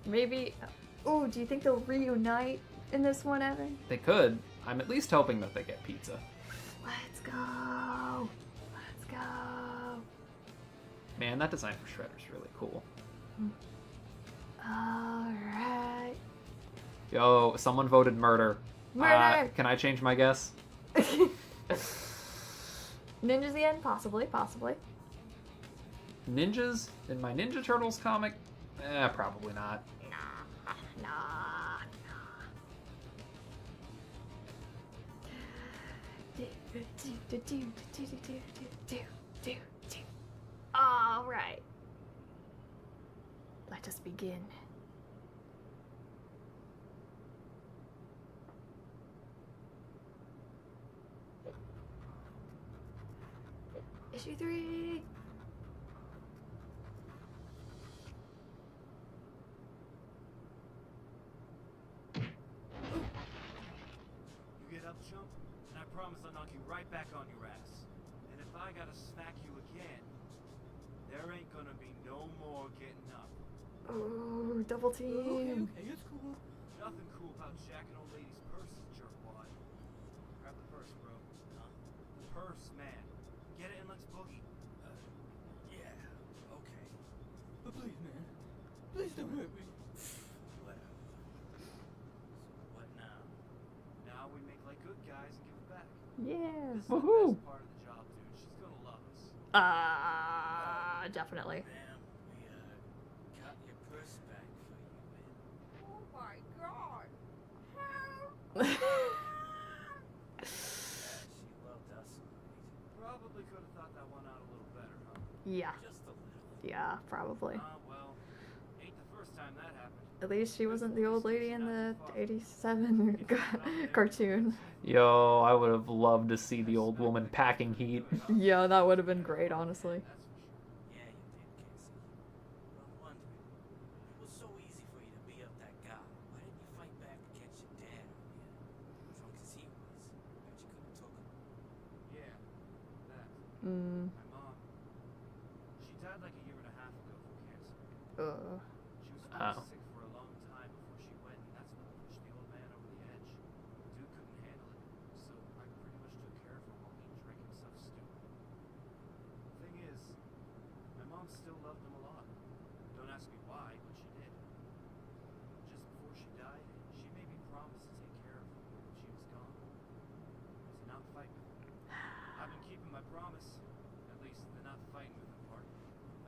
Speaker 1: Maybe. Oh, do you think they'll reunite in this one, Evan?
Speaker 2: They could. I'm at least hoping that they get pizza.
Speaker 1: Let's go. Let's go.
Speaker 2: Man, that design for Shredder's really cool.
Speaker 1: Alright.
Speaker 2: Yo, someone voted murder.
Speaker 1: Murder!
Speaker 2: Can I change my guess?
Speaker 1: Ninjas the end? Possibly.
Speaker 2: Ninjas? In my Ninja Turtles comic? Probably not.
Speaker 1: Nah. All right. us begin. Issue 3.
Speaker 11: You get up, chump, and I promise I'll knock you right back on your ass. And if I gotta smack you again, there ain't gonna be no more getting up.
Speaker 1: Oh, double team.
Speaker 12: Okay, it's cool.
Speaker 11: Nothing cool about jacking old ladies' purses, jerkwad. Grab the purse, bro. Huh? The purse, man. Get it and let's boogie.
Speaker 12: Yeah, okay. But please, man. Please don't hurt me. Whatever. So what now?
Speaker 11: Now we make like good guys and give it back.
Speaker 1: Yeah.
Speaker 11: This is the
Speaker 1: Woohoo.
Speaker 11: best part of the job, dude. She's gonna love us.
Speaker 1: Definitely.
Speaker 12: Ma'am, we, got your purse back for you, man.
Speaker 4: Oh my god!
Speaker 12: Yeah, she loved us, right?
Speaker 11: Probably could have thought that one out a little better, huh?
Speaker 1: Yeah.
Speaker 12: Just a little.
Speaker 1: Yeah, probably.
Speaker 11: Well, ain't the first time that happened.
Speaker 1: At least she wasn't the old lady in the 87 cartoon.
Speaker 2: Yo, I would have loved to see the old woman packing heat.
Speaker 1: Yeah, that would have been great, honestly.
Speaker 12: Yeah, you did, Casey. But I'm wondering, it was so easy for you to be up that guy. Why didn't you fight back and catch your dad on you? Drunk as he was. Bet you could have took him.
Speaker 11: Yeah, that.
Speaker 1: Mm.
Speaker 11: My mom. She died like a year and a half ago from cancer. She was
Speaker 2: Oh.
Speaker 11: sick for a long time before she went, and that's what pushed the old man over the edge. Dude couldn't handle it, so I pretty much took care of him while he drank himself stupid. The thing is, my mom still loved him a lot. Don't ask me why, but she did. Just before she died, she made me promise to take care of him when she was gone. To not fight with him. I've been keeping my promise, at least the not fighting with him part.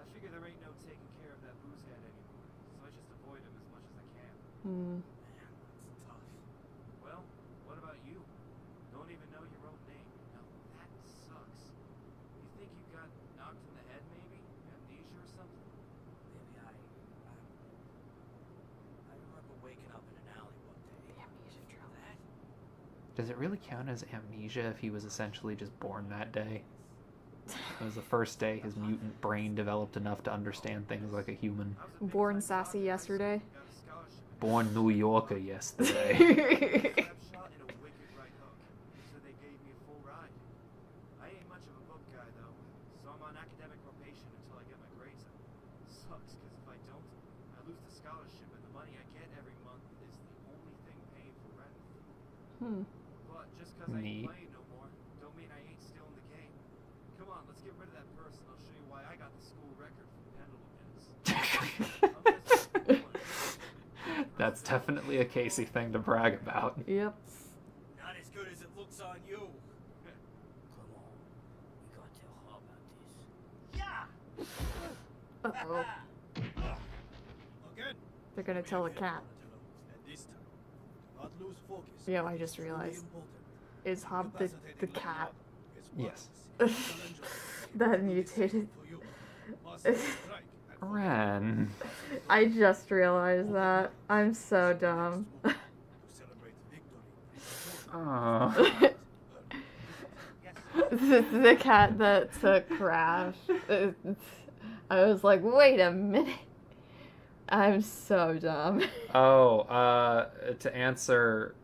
Speaker 11: I figure there ain't no taking care of that booze head anymore, so I just avoid him as much as I can.
Speaker 1: Mm.
Speaker 12: Man, that's tough.
Speaker 11: Well, what about you? Don't even know your own name. Now, that sucks. You think you got knocked in the head, maybe? Amnesia or something?
Speaker 12: Maybe I remember waking up in an alley one day. That?
Speaker 2: Does it really count as amnesia if he was essentially just born that day? It was the first day his mutant brain developed enough to understand things like a human.
Speaker 1: Born sassy yesterday.
Speaker 11: Got a scholarship.
Speaker 2: Born New Yorker yesterday.
Speaker 11: Slap shot and a wicked right hook. So they gave me a full ride. I ain't much of a book guy though, so I'm on academic probation until I get my grades up. Sucks, because if I don't, I lose the scholarship and the money I get every month is the only thing paying for rent.
Speaker 1: Hmm.
Speaker 11: But just because I
Speaker 2: Neat.
Speaker 11: ain't playing no more, don't mean I ain't still in the game. Come on, let's get rid of that purse and I'll show you why I got the school record for pendulum hits.
Speaker 2: That's definitely a Casey thing to brag about.
Speaker 1: Yep.
Speaker 12: Not as good as it looks on you.
Speaker 4: Come on, we gotta tell her about this.
Speaker 12: Yeah!
Speaker 1: Uh-oh.
Speaker 3: Again.
Speaker 1: They're gonna tell the cat.
Speaker 3: And this time, do not lose focus.
Speaker 1: Yeah, I just
Speaker 3: It's truly
Speaker 1: realized.
Speaker 3: important.
Speaker 1: Is Hob the cat
Speaker 2: Yes.
Speaker 1: that mutated?
Speaker 2: Ren.
Speaker 1: I just realized that. I'm so dumb.
Speaker 2: Aw.
Speaker 1: The cat that took Crash. I was like, wait a minute. I'm so dumb.
Speaker 2: Oh, to answer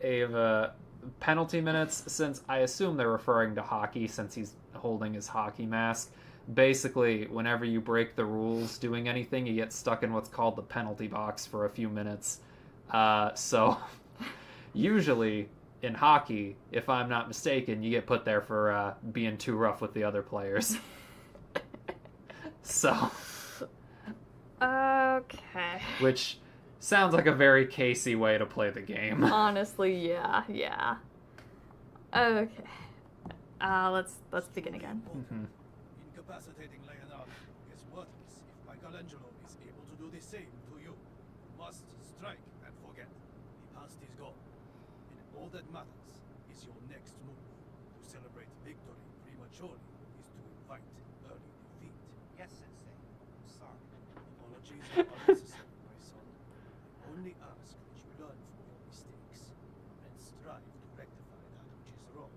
Speaker 2: Ava, penalty minutes, since I assume they're referring to hockey since he's holding his hockey mask. Basically, whenever you break the rules doing anything, you get stuck in what's called the penalty box for a few minutes. So, usually in hockey, if I'm not mistaken, you get put there for being too rough with the other players. So...
Speaker 1: Okay.
Speaker 2: Which sounds like a very Casey way to play the game.
Speaker 1: Honestly, yeah. Okay. Let's begin again.
Speaker 2: Mm-hmm.
Speaker 3: Incapacitating Leonardo is worthless if Michelangelo is able to do the same to you. Must strike and forget. The past is gone. And all that matters is your next move. To celebrate victory prematurely is to invite early defeat.
Speaker 13: Yes, Sensei. I'm sorry.
Speaker 3: apologies are unnecessary, my son. I only ask that you learn from your mistakes and strive to rectify that which is wrong.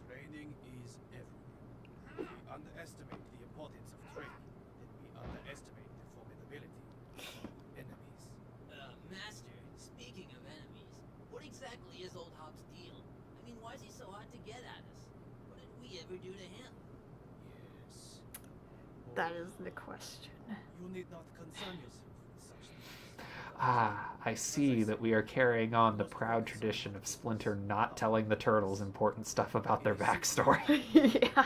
Speaker 3: Training is everything. If we underestimate the importance of training, then we underestimate the formidability of our enemies.
Speaker 4: Master, speaking of enemies, what exactly is old Hop's deal? I mean, why is he so hot to get at us? What did we ever do to him?
Speaker 3: Yes.
Speaker 1: That is the question.
Speaker 3: You need not concern yourself with such things.
Speaker 2: Ah, I see that we are carrying on the proud tradition of Splinter not telling the turtles important stuff about their backstory.
Speaker 1: Yeah.
Speaker 3: That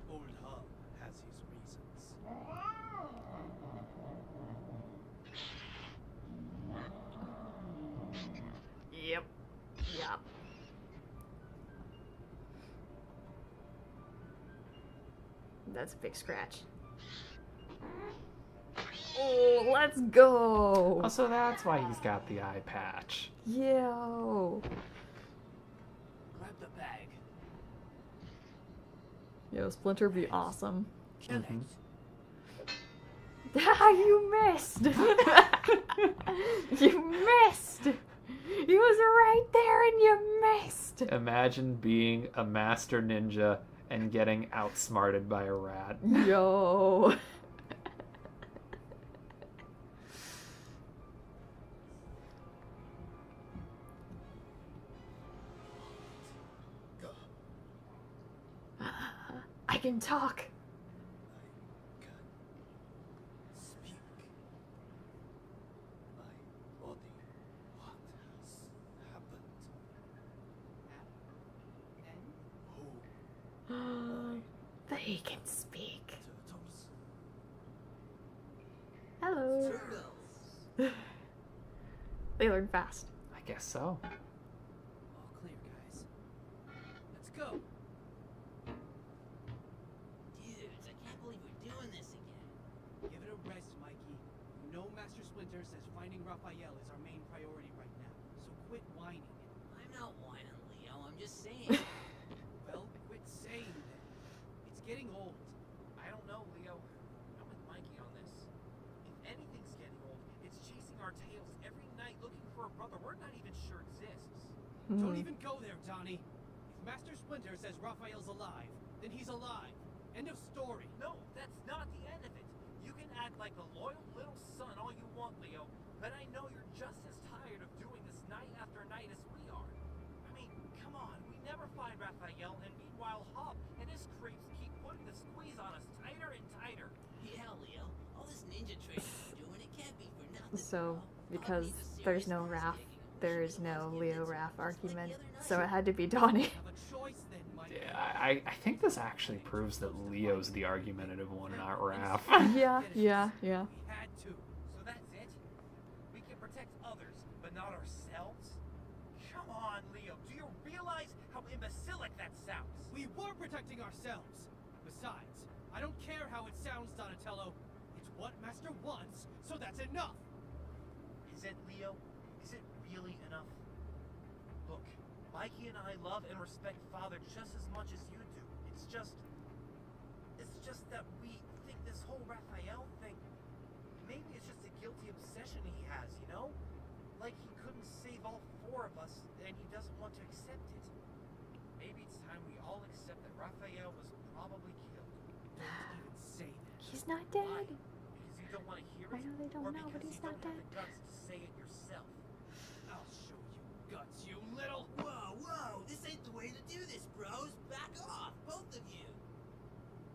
Speaker 3: old Hub has his reasons.
Speaker 1: Yep. Yep. That's a big scratch. Oh, let's go!
Speaker 2: Oh, so that's why he's got the eye patch.
Speaker 1: Yo!
Speaker 4: Grab the bag.
Speaker 1: Yo, Splinter be awesome.
Speaker 2: Mm-hmm.
Speaker 1: Ah, you missed! You missed! He was right there and you missed!
Speaker 2: Imagine being a master ninja and getting outsmarted by a rat.
Speaker 1: Yo! I can talk!
Speaker 3: Speak. My body, what has happened? Who?
Speaker 1: They can speak.
Speaker 3: Turtles?
Speaker 1: Hello.
Speaker 4: Turtles.
Speaker 1: They learn fast.
Speaker 2: I guess so.
Speaker 12: All clear, guys. Let's go.
Speaker 4: Dudes, I can't believe we're doing this again.
Speaker 12: Give it a rest, Mikey. You know Master Splinter says finding Raphael is our main priority right now. So quit whining.
Speaker 4: I'm not whining, Leo. I'm just saying.
Speaker 12: Well, quit saying that. It's getting old.
Speaker 11: I don't know, Leo. I'm with Mikey on this. If anything's getting old, it's chasing our tails every night looking for a brother we're not even sure exists.
Speaker 12: Don't even go there, Donnie. If Master Splinter says Raphael's alive, then he's alive. End of story.
Speaker 11: No, that's not the end of it. You can act like a loyal little son all you want, Leo, but I know you're just as tired of doing this night after night as we are. I mean, come on, we never find Raphael, and meanwhile Hop and his creeps keep putting the squeeze on us tighter and tighter.
Speaker 4: Yeah, Leo. All this ninja training you're doing, it can't be for nothing.
Speaker 1: So,
Speaker 4: bro.
Speaker 1: because
Speaker 4: Hop needs a
Speaker 1: there's
Speaker 4: serious
Speaker 1: no
Speaker 4: course
Speaker 1: Raph,
Speaker 4: taking.
Speaker 1: there
Speaker 4: We
Speaker 1: is
Speaker 4: should
Speaker 1: no
Speaker 4: always give
Speaker 1: Leo
Speaker 4: it to
Speaker 1: Raph
Speaker 4: him, just like
Speaker 1: argument,
Speaker 4: the other
Speaker 1: so
Speaker 4: night.
Speaker 1: it had to be Donnie.
Speaker 12: Have a choice then, Mikey.
Speaker 2: Yeah, I think this actually proves that Leo's the argumentative one, not Raph.
Speaker 1: Yeah, yeah, yeah.
Speaker 12: We had to.
Speaker 11: So that's it? We can protect others, but not ourselves? Come on, Leo, do you realize how imbecilic that sounds?
Speaker 12: We were protecting ourselves. Besides, I don't care how it sounds, Donatello. It's what Master wants, so that's enough.
Speaker 11: Is it, Leo? Is it really enough? Look, Mikey and I love and respect Father just as much as you do. It's just that we think this whole Raphael thing, maybe it's just a guilty obsession he has, you know? Like he couldn't save all four of us, and he doesn't want to accept it. Maybe it's time we all accept that Raphael was probably killed.
Speaker 12: Don't even say that.
Speaker 1: He's not
Speaker 11: Why?
Speaker 1: dead.
Speaker 11: Because you don't want to hear it?
Speaker 1: I know they don't
Speaker 11: or
Speaker 1: know, but
Speaker 11: because
Speaker 1: he's
Speaker 11: you
Speaker 1: not
Speaker 11: don't have
Speaker 1: dead.
Speaker 11: the guts to say it yourself?
Speaker 12: I'll show you guts, you little.
Speaker 4: Whoa, whoa. This ain't the way to do this, bros. Back off, both of you.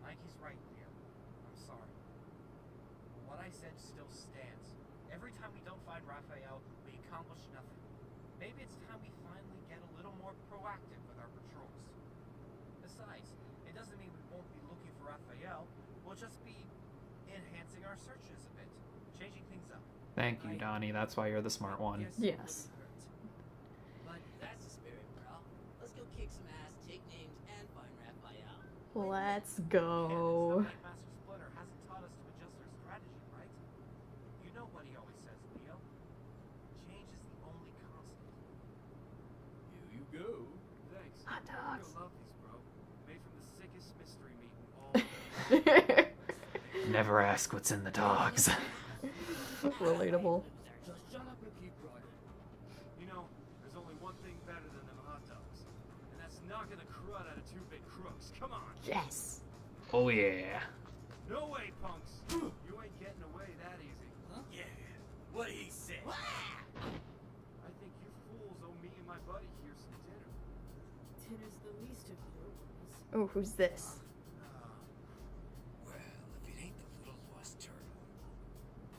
Speaker 11: Mikey's right, Leo. I'm sorry. But what I said still stands. Every time we don't find Raphael, we accomplish nothing. Maybe it's time we finally get a little more proactive with our patrols. Besides, it doesn't mean we won't be looking for Raphael. We'll just be enhancing our searches a bit, changing things up.
Speaker 2: Thank you, Donnie. That's why you're the smart one.
Speaker 1: Yes.
Speaker 4: But that's the spirit, bro. Let's go kick some ass, take names, and find Raphael.
Speaker 1: Let's
Speaker 11: And
Speaker 1: go.
Speaker 11: it's not like Master Splinter hasn't taught us to adjust our strategy, right? You know what he always says, Leo. Change is the only constant.
Speaker 7: Here you go.
Speaker 11: Thanks.
Speaker 1: Hot dogs.
Speaker 11: You'll love these, bro. Made from the sickest mystery meat in all.
Speaker 2: never ask what's in the dogs.
Speaker 1: Relatable.
Speaker 11: So shut up and keep running. You know, there's only one thing better than them hot dogs, and that's knocking the crud out of two big crooks. Come on.
Speaker 1: Yes.
Speaker 2: Oh yeah.
Speaker 11: No way, punks. You ain't getting away that easy.
Speaker 12: Huh? Yeah. What he said.
Speaker 11: I think you fools owe me and my buddy here some dinner.
Speaker 13: Dinner's the least of your worries.
Speaker 1: Oh, who's this?
Speaker 6: Well, if it ain't the little lost turtle.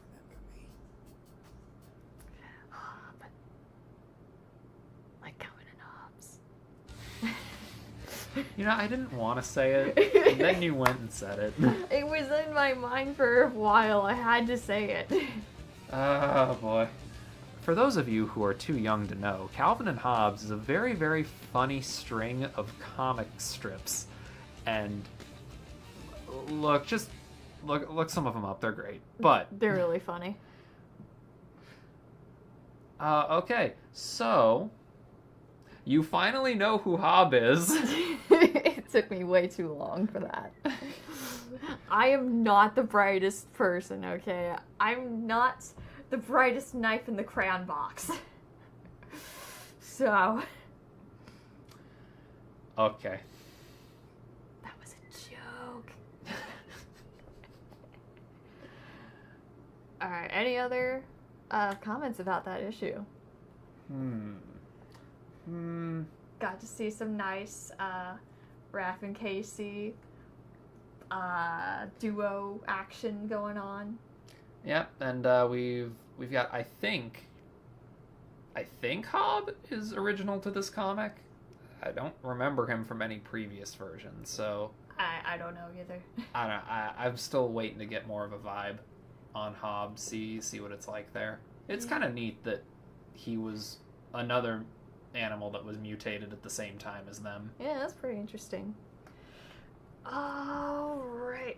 Speaker 6: Remember me?
Speaker 1: Hob. Like Cohen and Hobbs.
Speaker 2: You know, I didn't want to say it, and then you went and said it.
Speaker 1: It was in my mind for a while. I had to say it.
Speaker 2: Oh boy. For those of you who are too young to know, Calvin and Hobbes is a very, very funny string of comic strips. And look some of them up. They're great. But
Speaker 1: They're really funny.
Speaker 2: okay, so you finally know who Hob is.
Speaker 1: It took me way too long for that. I am not the brightest person, okay? I'm not the brightest knife in the crayon box. So.
Speaker 2: Okay.
Speaker 1: That was a joke. Alright, any other comments about that issue? Got to see some nice Raph and Casey duo action going on.
Speaker 2: Yep, and we've got I think Hob is original to this comic. I don't remember him from any previous version, so
Speaker 1: I don't know either.
Speaker 2: I don't know. I'm still waiting to get more of a vibe on Hob, see what it's like there. It's kind of neat that he was another animal that was mutated at the same time as them.
Speaker 1: Yeah, that's pretty interesting. All right.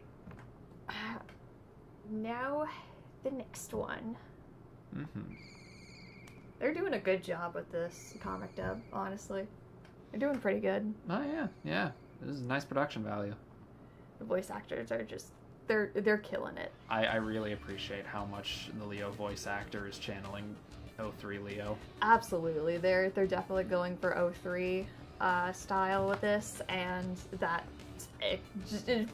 Speaker 1: Now, the next one. They're doing a good job with this comic dub, honestly. They're doing pretty good.
Speaker 2: Oh yeah. This is nice production value.
Speaker 1: The voice actors are just, they're killing it.
Speaker 2: I really appreciate how much the Leo voice actor is channeling 03 Leo.
Speaker 1: Absolutely. They're definitely going for 03 style with this, and that it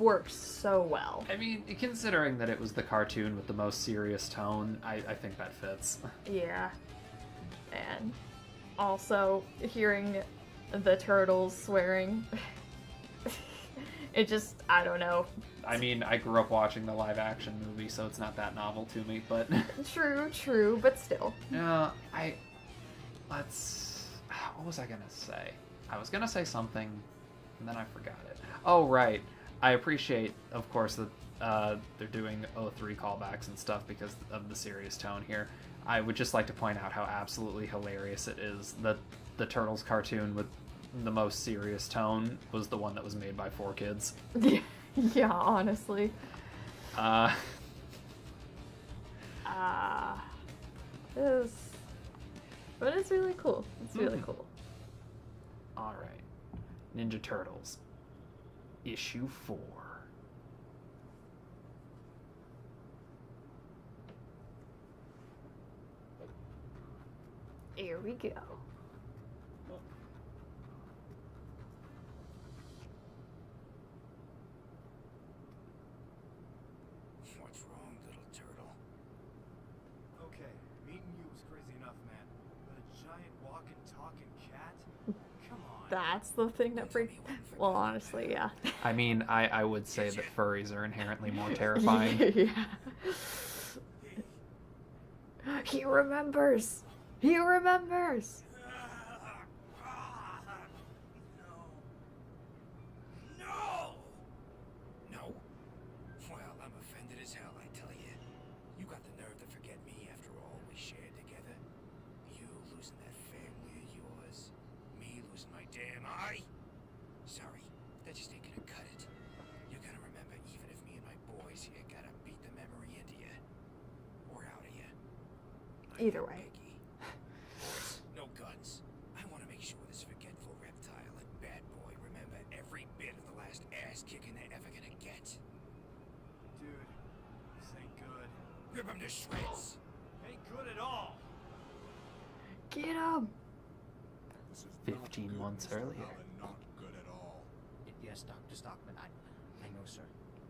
Speaker 1: works so well.
Speaker 2: I mean, considering that it was the cartoon with the most serious tone, I think that fits.
Speaker 1: Yeah. And also hearing the turtles swearing, it just, I don't know.
Speaker 2: I mean, I grew up watching the live action movie, so it's not that novel to me, but...
Speaker 1: True, but still.
Speaker 2: Yeah, what was I gonna say? I was gonna say something, and then I forgot it. Oh, right. I appreciate, of course, that they're doing 03 callbacks and stuff because of the serious tone here. I would just like to point out how absolutely hilarious it is that the Turtles cartoon with the most serious tone was the one that was made by 4Kids.
Speaker 1: Yeah, honestly. But it's really cool. It's really cool.
Speaker 2: Alright. Ninja Turtles. Issue 4.
Speaker 1: Here we go.
Speaker 6: What's wrong, little turtle?
Speaker 11: Okay, meeting you was crazy enough, man. But a giant walking, talking cat? Come on.
Speaker 1: That's the thing that freaks. Well, honestly, yeah.
Speaker 2: I mean, I would say that furries are inherently more terrifying.
Speaker 1: Yeah. He remembers. He remembers.
Speaker 6: No? Well, I'm offended as hell, I tell you. You got the nerve to forget me after all we shared together. You losing that family of yours. Me losing my damn eye. Sorry, that just ain't gonna cut it. You're gonna remember even if me and my boys here gotta beat the memory into you. Or out of you.
Speaker 1: Either way.
Speaker 6: No guns. I want to make sure this forgetful reptile and bad boy remember every bit of the last ass kicking they're ever gonna get.
Speaker 11: Dude, rip him to shreds. Ain't good at all.
Speaker 1: Get him!
Speaker 7: This is
Speaker 2: 15
Speaker 7: not
Speaker 2: months
Speaker 7: good, Mr.
Speaker 2: earlier.
Speaker 7: Allen, not good at all.
Speaker 6: Yes, Dr. Stockman, I know, sir.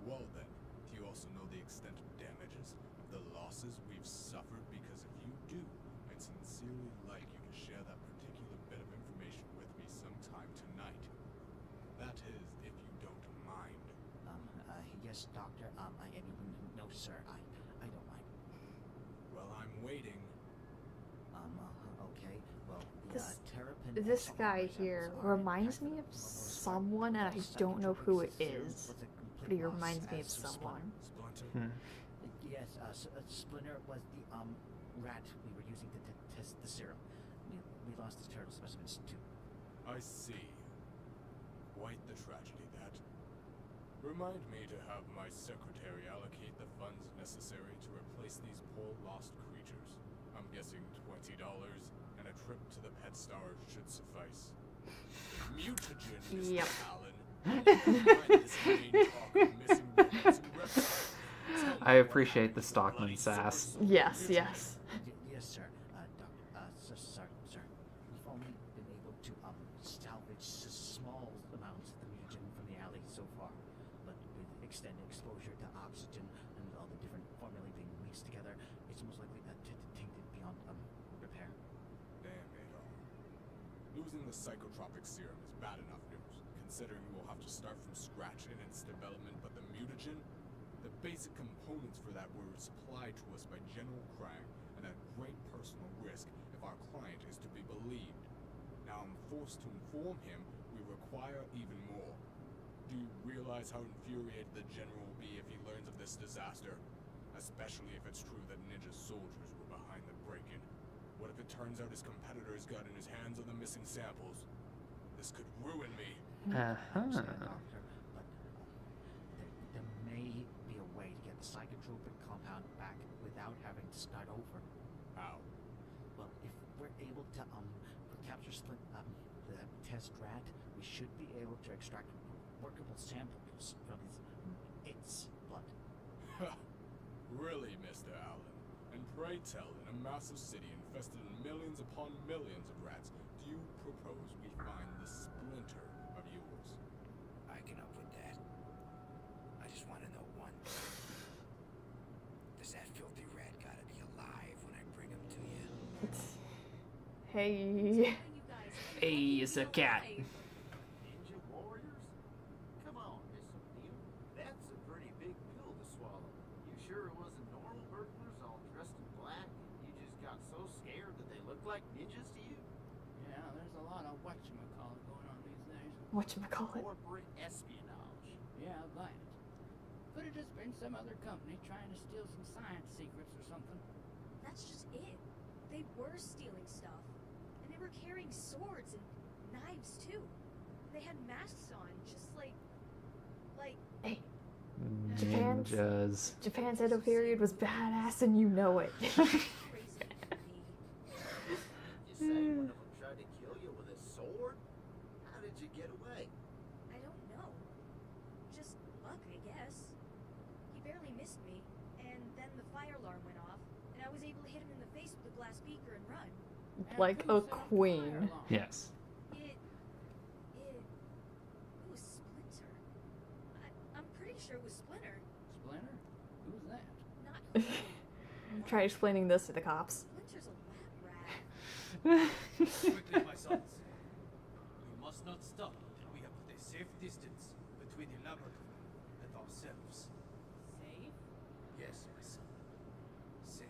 Speaker 7: Well then, do you also know the extent of damages, the losses we've suffered? Because if you do, I'd sincerely like you to share that particular bit of information with me sometime tonight. That is, if you don't mind.
Speaker 6: Yes, Doctor, no, sir, I don't mind.
Speaker 7: Well, I'm waiting.
Speaker 6: Okay, well,
Speaker 1: This guy here reminds me of someone, and I don't know who it is, but he reminds me of someone.
Speaker 7: Splinter?
Speaker 6: Yes, Splinter was the rat we were using to test the serum. We lost his turtle specimens too.
Speaker 7: I see. Quite the tragedy, that. Remind me to have my secretary allocate the funds necessary to replace these poor lost creatures. I'm guessing $20 and a trip to the Pet Star should suffice. Mutagen, Mr.
Speaker 1: Yep.
Speaker 7: Allen. Behind this main talk of missing robots and reptiles. Tell me
Speaker 2: I
Speaker 7: what
Speaker 2: appreciate the
Speaker 7: happened to
Speaker 2: Stockman
Speaker 7: bloody
Speaker 2: sass.
Speaker 7: Silver
Speaker 1: Yes,
Speaker 7: Mutagen.
Speaker 1: yes.
Speaker 6: Yes, sir. Sir. We've only been able to salvage small amounts of the mutagen from the alley so far, but with extended exposure to oxygen and all the different formulae being mixed together, it's most likely tainted beyond repair.
Speaker 7: Damn it all. Losing the psychotropic serum is bad enough news, considering we'll have to start from scratch in its development, but the mutagen? The basic components for that were supplied to us by General Krang, and at great personal risk if our client is to be believed. Now I'm forced to inform him we require even more. Do you realize how infuriated the General will be if he learns of this disaster? Especially if it's true that ninja soldiers were behind the break-in. What if it turns out his competitor's got in his hands on the missing samples? This could ruin me.
Speaker 6: I understand, Doctor, but there may be a way to get the psychotropic compound back without having to start over.
Speaker 7: How?
Speaker 6: Well, if we're able to capture the test rat, we should be able to extract workable samples from its blood.
Speaker 7: Really, Mr. Allen? And pray tell, in a massive city infested in millions upon millions of rats, do you propose we find the splinter of yours?
Speaker 11: I can up with that. I just want to know one thing. Does that filthy rat gotta be alive when I bring him to you?
Speaker 1: Hey.
Speaker 2: Hey, it's a cat.
Speaker 14: Ninja warriors? Come on, Miss O'Neill. That's a pretty big pill to swallow. You sure it wasn't normal burglars all dressed in black and you just got so scared that they looked like ninjas to you?
Speaker 15: Yeah, there's a lot of whatchamacallit going on these days.
Speaker 1: Whatchamacallit?
Speaker 14: Corporate espionage.
Speaker 15: Yeah, that. Could have just been some other company trying to steal some science secrets or something.
Speaker 5: That's just it. They were stealing stuff. And they were carrying swords and knives too. They had masks on, just like...
Speaker 1: Hey.
Speaker 2: Ninjas.
Speaker 1: Japan's Edo period was badass, and you know it.
Speaker 14: You say one of them tried to kill you with a sword? How did you get away?
Speaker 5: I don't know. Just luck, I guess. He barely missed me, and then the fire alarm went off, and I was able to hit him in the face with a glass beaker and run.
Speaker 1: Like a queen.
Speaker 2: Yes.
Speaker 5: It was Splinter. I'm pretty sure it was Splinter.
Speaker 15: Splinter? Who's that?
Speaker 5: Not
Speaker 1: Try explaining this to the cops.
Speaker 5: Splinter's a lab rat.
Speaker 3: Quickly, my sons. We must not stop until we have put a safe distance between the laboratory and ourselves.
Speaker 13: Safe?
Speaker 3: Yes, my son. Safe.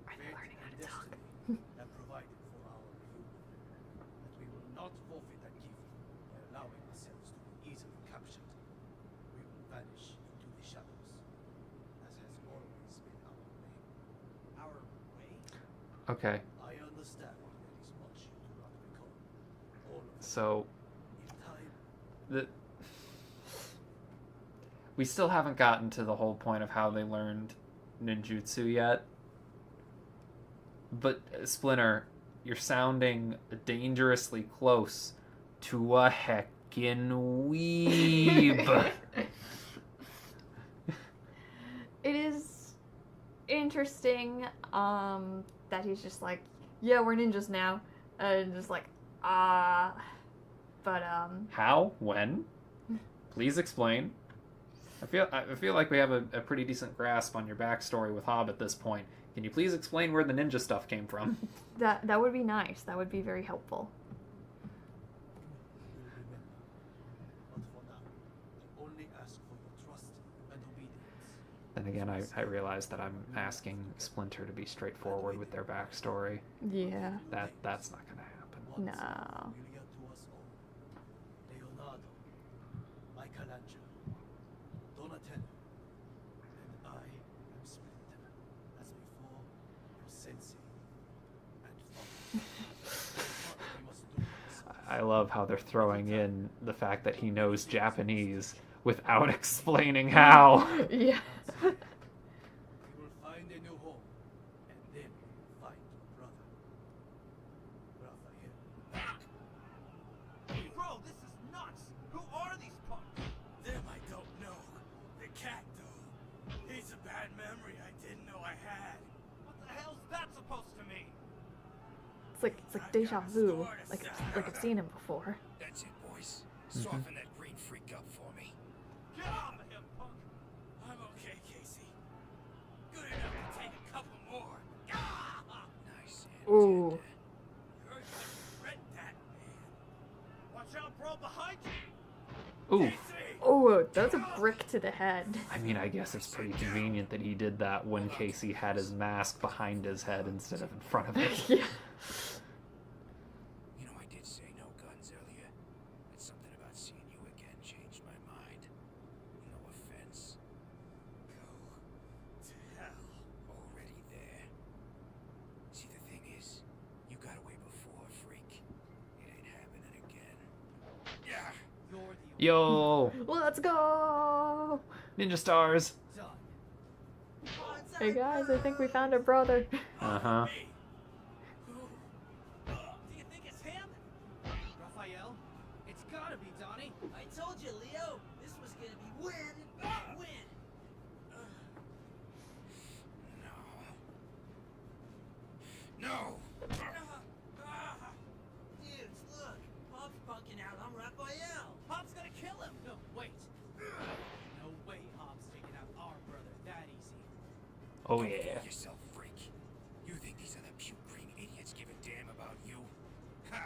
Speaker 1: I'm
Speaker 3: Fate
Speaker 1: learning how
Speaker 3: and
Speaker 1: to talk.
Speaker 3: destiny have provided for our reunion. That we will not forfeit that gift by allowing ourselves to be easily captured. We will vanish into the shadows, as has always been our way.
Speaker 14: Our way?
Speaker 2: Okay.
Speaker 3: I understand there is much you do not recall. All of it.
Speaker 2: So
Speaker 3: In time,
Speaker 2: we still haven't gotten to the whole point of how they learned ninjutsu yet. But Splinter, you're sounding dangerously close to a heckin' weeb.
Speaker 1: It is interesting that he's just like, yeah, we're ninjas now. And just like, but
Speaker 2: How? When? Please explain. I feel like we have a pretty decent grasp on your backstory with Hob at this point. Can you please explain where the ninja stuff came from?
Speaker 1: That would be nice. That would be very helpful.
Speaker 3: But for now, I only ask for your trust and obedience.
Speaker 2: Then again, I realize that I'm asking Splinter to be straightforward with their backstory.
Speaker 1: Yeah.
Speaker 2: That's not gonna happen.
Speaker 1: No.
Speaker 3: Familiar to us all. Leonardo, Michelangelo, Donatello, and I am Splinter, as before, your sensei and father. What we must do is
Speaker 2: I love how they're throwing in the fact that he knows Japanese without explaining how.
Speaker 1: Yeah.
Speaker 3: we will find a new home, and then find your brother, Raphael.
Speaker 14: Hey, bro, this is nuts! Who are these punks?
Speaker 12: Them I don't know. The cat, though. He's a bad memory I didn't know I had.
Speaker 14: What the hell's that supposed to mean?
Speaker 1: It's like deja vu. Like I've seen him before.
Speaker 9: That's it, boys. Soften that green freak up for me.
Speaker 14: Get off of him, punk!
Speaker 12: I'm okay, Casey. Good enough to take a couple more. Ah!
Speaker 9: Nice.
Speaker 1: Ooh.
Speaker 12: You're gonna regret that, man.
Speaker 14: Watch out, bro, behind you!
Speaker 2: Ooh.
Speaker 1: Oh, that's a brick to the head.
Speaker 2: I mean, I guess it's pretty convenient that he did that when Casey had his mask behind his head instead of in front of it.
Speaker 1: Yeah.
Speaker 9: You know, I did say no guns earlier. But something about seeing you again changed my mind. No offense.
Speaker 12: Go to hell.
Speaker 9: Already there. See, the thing is, you got away before, freak. It ain't happening again. Yeah.
Speaker 14: You're the
Speaker 2: Yo!
Speaker 1: Let's go!
Speaker 2: Ninja stars!
Speaker 1: Hey guys, I think we found our brother.
Speaker 2: Uh-huh.
Speaker 12: Do you think it's him?
Speaker 14: Raphael? It's gotta be Donnie.
Speaker 4: I told you, Leo, this was gonna be win.
Speaker 9: No.
Speaker 4: Dudes, look. Pop's bunking out on Raphael.
Speaker 14: Pop's gonna kill him! No, wait. No way Hobbs taking out our brother that easy.
Speaker 2: Oh
Speaker 9: Don't
Speaker 2: yeah.
Speaker 9: fool yourself, freak. You think these other puke green idiots give a damn about you? Ha!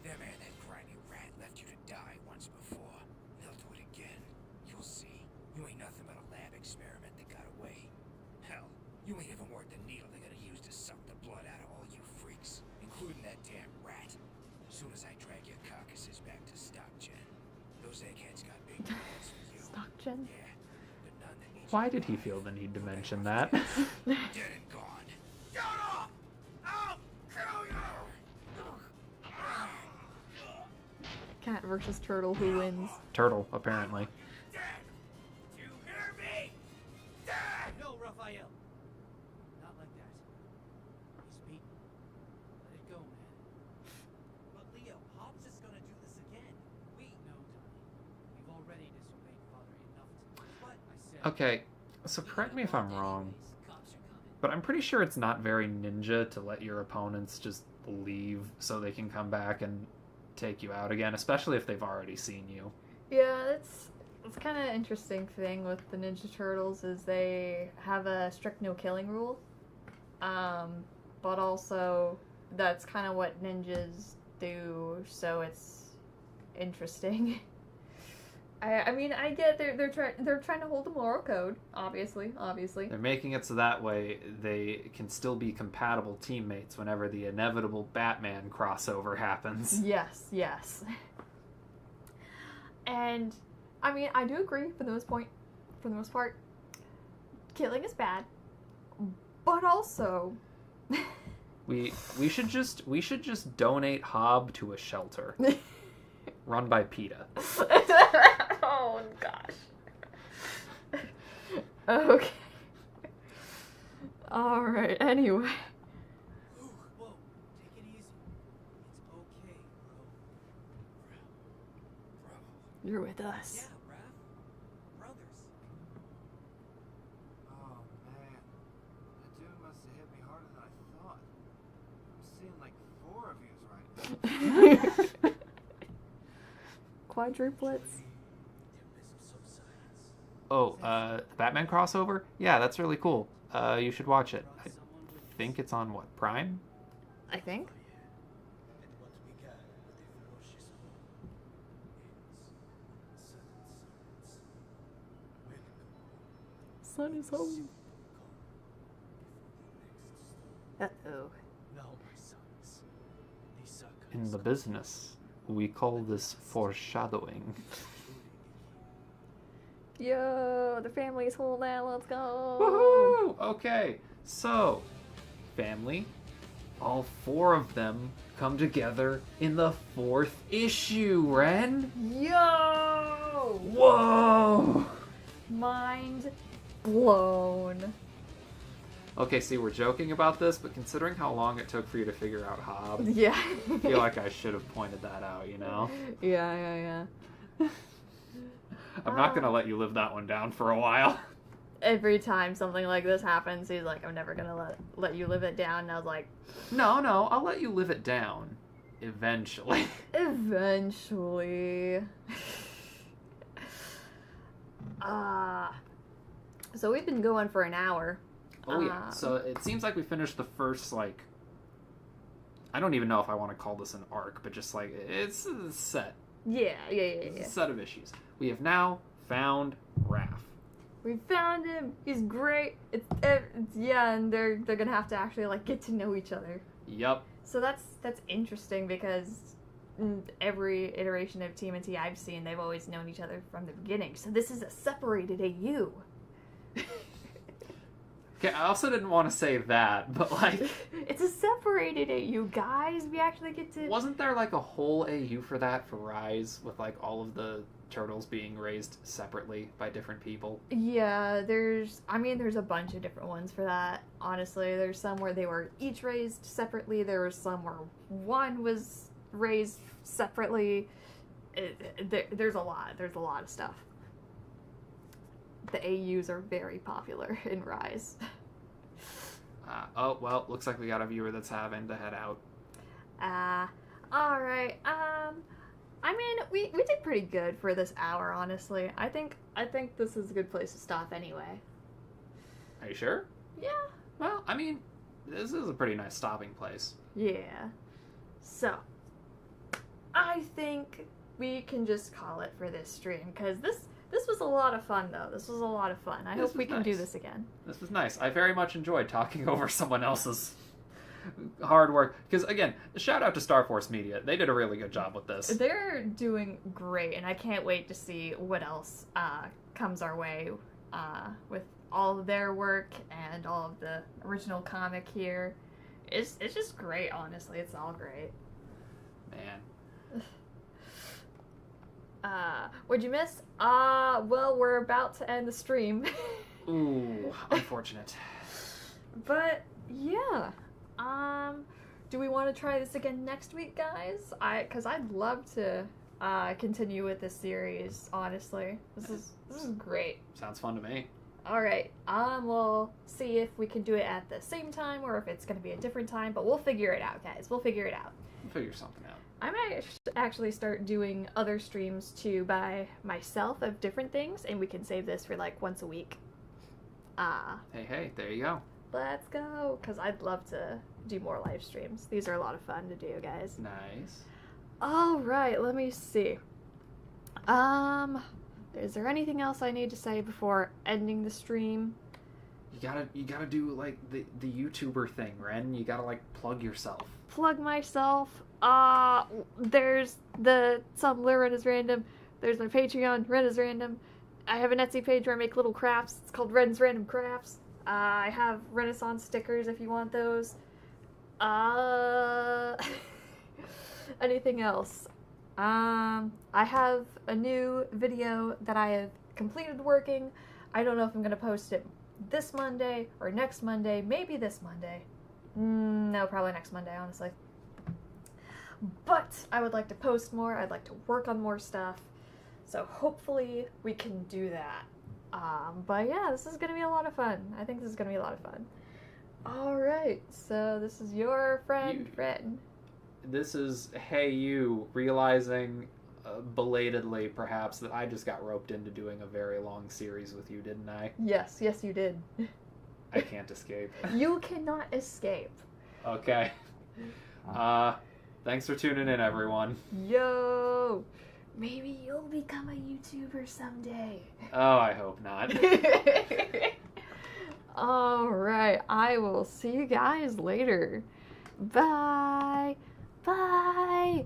Speaker 9: Them and that grimy rat left you to die once before. They'll do it again. You'll see. You ain't nothing but a lab experiment that got away. Hell, you ain't even worth the needle they're gonna use to suck the blood out of all you freaks, including that damn rat. Soon as I drag your carcasses back to StockGen, those eggheads got big plans for you.
Speaker 1: StockGen?
Speaker 9: Yeah, but none that needs
Speaker 2: Why did he feel the need to mention that?
Speaker 9: dead and gone. Get off! I'll kill you!
Speaker 1: Cat versus turtle, who wins?
Speaker 2: Turtle, apparently.
Speaker 12: Dead! Do you hear me? Dead!
Speaker 14: No, Raphael. Not like that. He's beaten. Let it go, man.
Speaker 4: But Leo, Pop's just gonna do this again.
Speaker 14: No, Donnie. We've already disobeyed Father enough to. But I said.
Speaker 2: Okay, so correct me if I'm wrong,
Speaker 4: Cops are coming.
Speaker 2: but I'm pretty sure it's not very ninja to let your opponents just leave so they can come back and take you out again, especially if they've already seen you.
Speaker 1: Yeah, that's kind of interesting thing with the Ninja Turtles is they have a strict no killing rule, but also that's kind of what ninjas do, so it's interesting. I mean, I get they're trying to hold the moral code, obviously.
Speaker 2: They're making it so that way they can still be compatible teammates whenever the inevitable Batman crossover happens.
Speaker 1: Yes. And I mean, I do agree for the most part, killing is bad, but also
Speaker 2: We should just donate Hob to a shelter run by PETA.
Speaker 1: Oh gosh. Okay. All right. Anyway.
Speaker 14: Ooh, whoa. Take it easy. It's okay, bro.
Speaker 1: You're with us.
Speaker 4: Yeah, Raph. Brothers.
Speaker 11: Oh, man.
Speaker 1: Quadruplets.
Speaker 2: Oh, the Batman crossover? Yeah, that's really cool. You should watch it. I think it's on, what, Prime?
Speaker 1: I think. Son is home. Uh-oh.
Speaker 2: In the business, we call this foreshadowing.
Speaker 1: Yo, the family's whole now. Let's go.
Speaker 2: Woohoo! Okay, so, family, all 4 of them come together in the 4th issue, Ren.
Speaker 1: Yo!
Speaker 2: Whoa!
Speaker 1: Mind blown.
Speaker 2: Okay, see, we're joking about this, but considering how long it took for you to figure out Hob,
Speaker 1: Yeah.
Speaker 2: I feel like I should have pointed that out, you know?
Speaker 1: Yeah.
Speaker 2: I'm not gonna let you live that one down for a while.
Speaker 1: Every time something like this happens, he's like, I'm never gonna let you live it down. And I was like,
Speaker 2: No, I'll let you live it down. Eventually.
Speaker 1: Eventually. So we've been going for an hour.
Speaker 2: Oh yeah, so it seems like we finished the first, like, I don't even know if I want to call this an arc, but just like, it's a set.
Speaker 1: Yeah.
Speaker 2: It's a set of issues. We have now found Raph.
Speaker 1: We found him. He's great. It's and they're gonna have to actually like get to know each other.
Speaker 2: Yep.
Speaker 1: So that's interesting because in every iteration of TMNT I've seen, they've always known each other from the beginning. So this is a separated AU.
Speaker 2: Okay, I also didn't want to say that, but like...
Speaker 1: It's a separated AU, guys. We actually get to...
Speaker 2: Wasn't there like a whole AU for that, for Rise, with like all of the turtles being raised separately by different people?
Speaker 1: Yeah, there's a bunch of different ones for that, honestly. There's some where they were each raised separately. There was some where one was raised separately. There's a lot of stuff. The AUs are very popular in Rise.
Speaker 2: Oh, well, looks like we got a viewer that's having to head out.
Speaker 1: Alright, I mean, we did pretty good for this hour, honestly. I think this is a good place to stop anyway.
Speaker 2: Are you sure?
Speaker 1: Yeah.
Speaker 2: Well, I mean, this is a pretty nice stopping place.
Speaker 1: Yeah. So, I think we can just call it for this stream, because this was a lot of fun, though. This was a lot of fun. I hope we can do this again.
Speaker 2: This was nice. I very much enjoyed talking over someone else's hard work. Because, again, shout out to StarForce Media. They did a really good job with this.
Speaker 1: They're doing great, and I can't wait to see what else comes our way with all of their work and all of the original comic here. It's just great, honestly. It's all great.
Speaker 2: Man.
Speaker 1: What'd you miss? Well, we're about to end the stream.
Speaker 2: Ooh, unfortunate.
Speaker 1: But, yeah. Do we want to try this again next week, guys? Because I'd love to continue with this series, honestly. This is great.
Speaker 2: Sounds fun to me.
Speaker 1: Alright, we'll see if we can do it at the same time or if it's going to be a different time, but we'll figure it out, guys. We'll figure it out.
Speaker 2: We'll figure something out.
Speaker 1: I might actually start doing other streams too by myself of different things, and we can save this for like once a week.
Speaker 2: Hey, there you go.
Speaker 1: Let's go, because I'd love to do more live streams. These are a lot of fun to do, guys.
Speaker 2: Nice.
Speaker 1: All right, let me see. Is there anything else I need to say before ending the stream?
Speaker 2: You gotta do like the YouTuber thing, Ren. You gotta like plug yourself.
Speaker 1: Plug myself. There's the Tumblr, Ren is Random. There's my Patreon, Ren is Random. I have an Etsy page where I make little crafts. It's called Ren's Random Crafts. I have Renaissance stickers if you want those. Anything else? I have a new video that I have completed working. I don't know if I'm going to post it this Monday or next Monday. Maybe this Monday. No, probably next Monday, honestly. But I would like to post more. I'd like to work on more stuff. So hopefully we can do that. But yeah, this is going to be a lot of fun. I think this is going to be a lot of fun. Alright, so this is your friend, Ren.
Speaker 2: this is hey you realizing belatedly perhaps that I just got roped into doing a very long series with you, didn't I?
Speaker 1: Yes, you did.
Speaker 2: I can't escape.
Speaker 1: You cannot escape.
Speaker 2: Okay. Thanks for tuning in, everyone.
Speaker 1: Yo! Maybe you'll become a YouTuber someday.
Speaker 2: Oh, I hope not.
Speaker 1: Alright, I will see you guys later. Bye! Bye!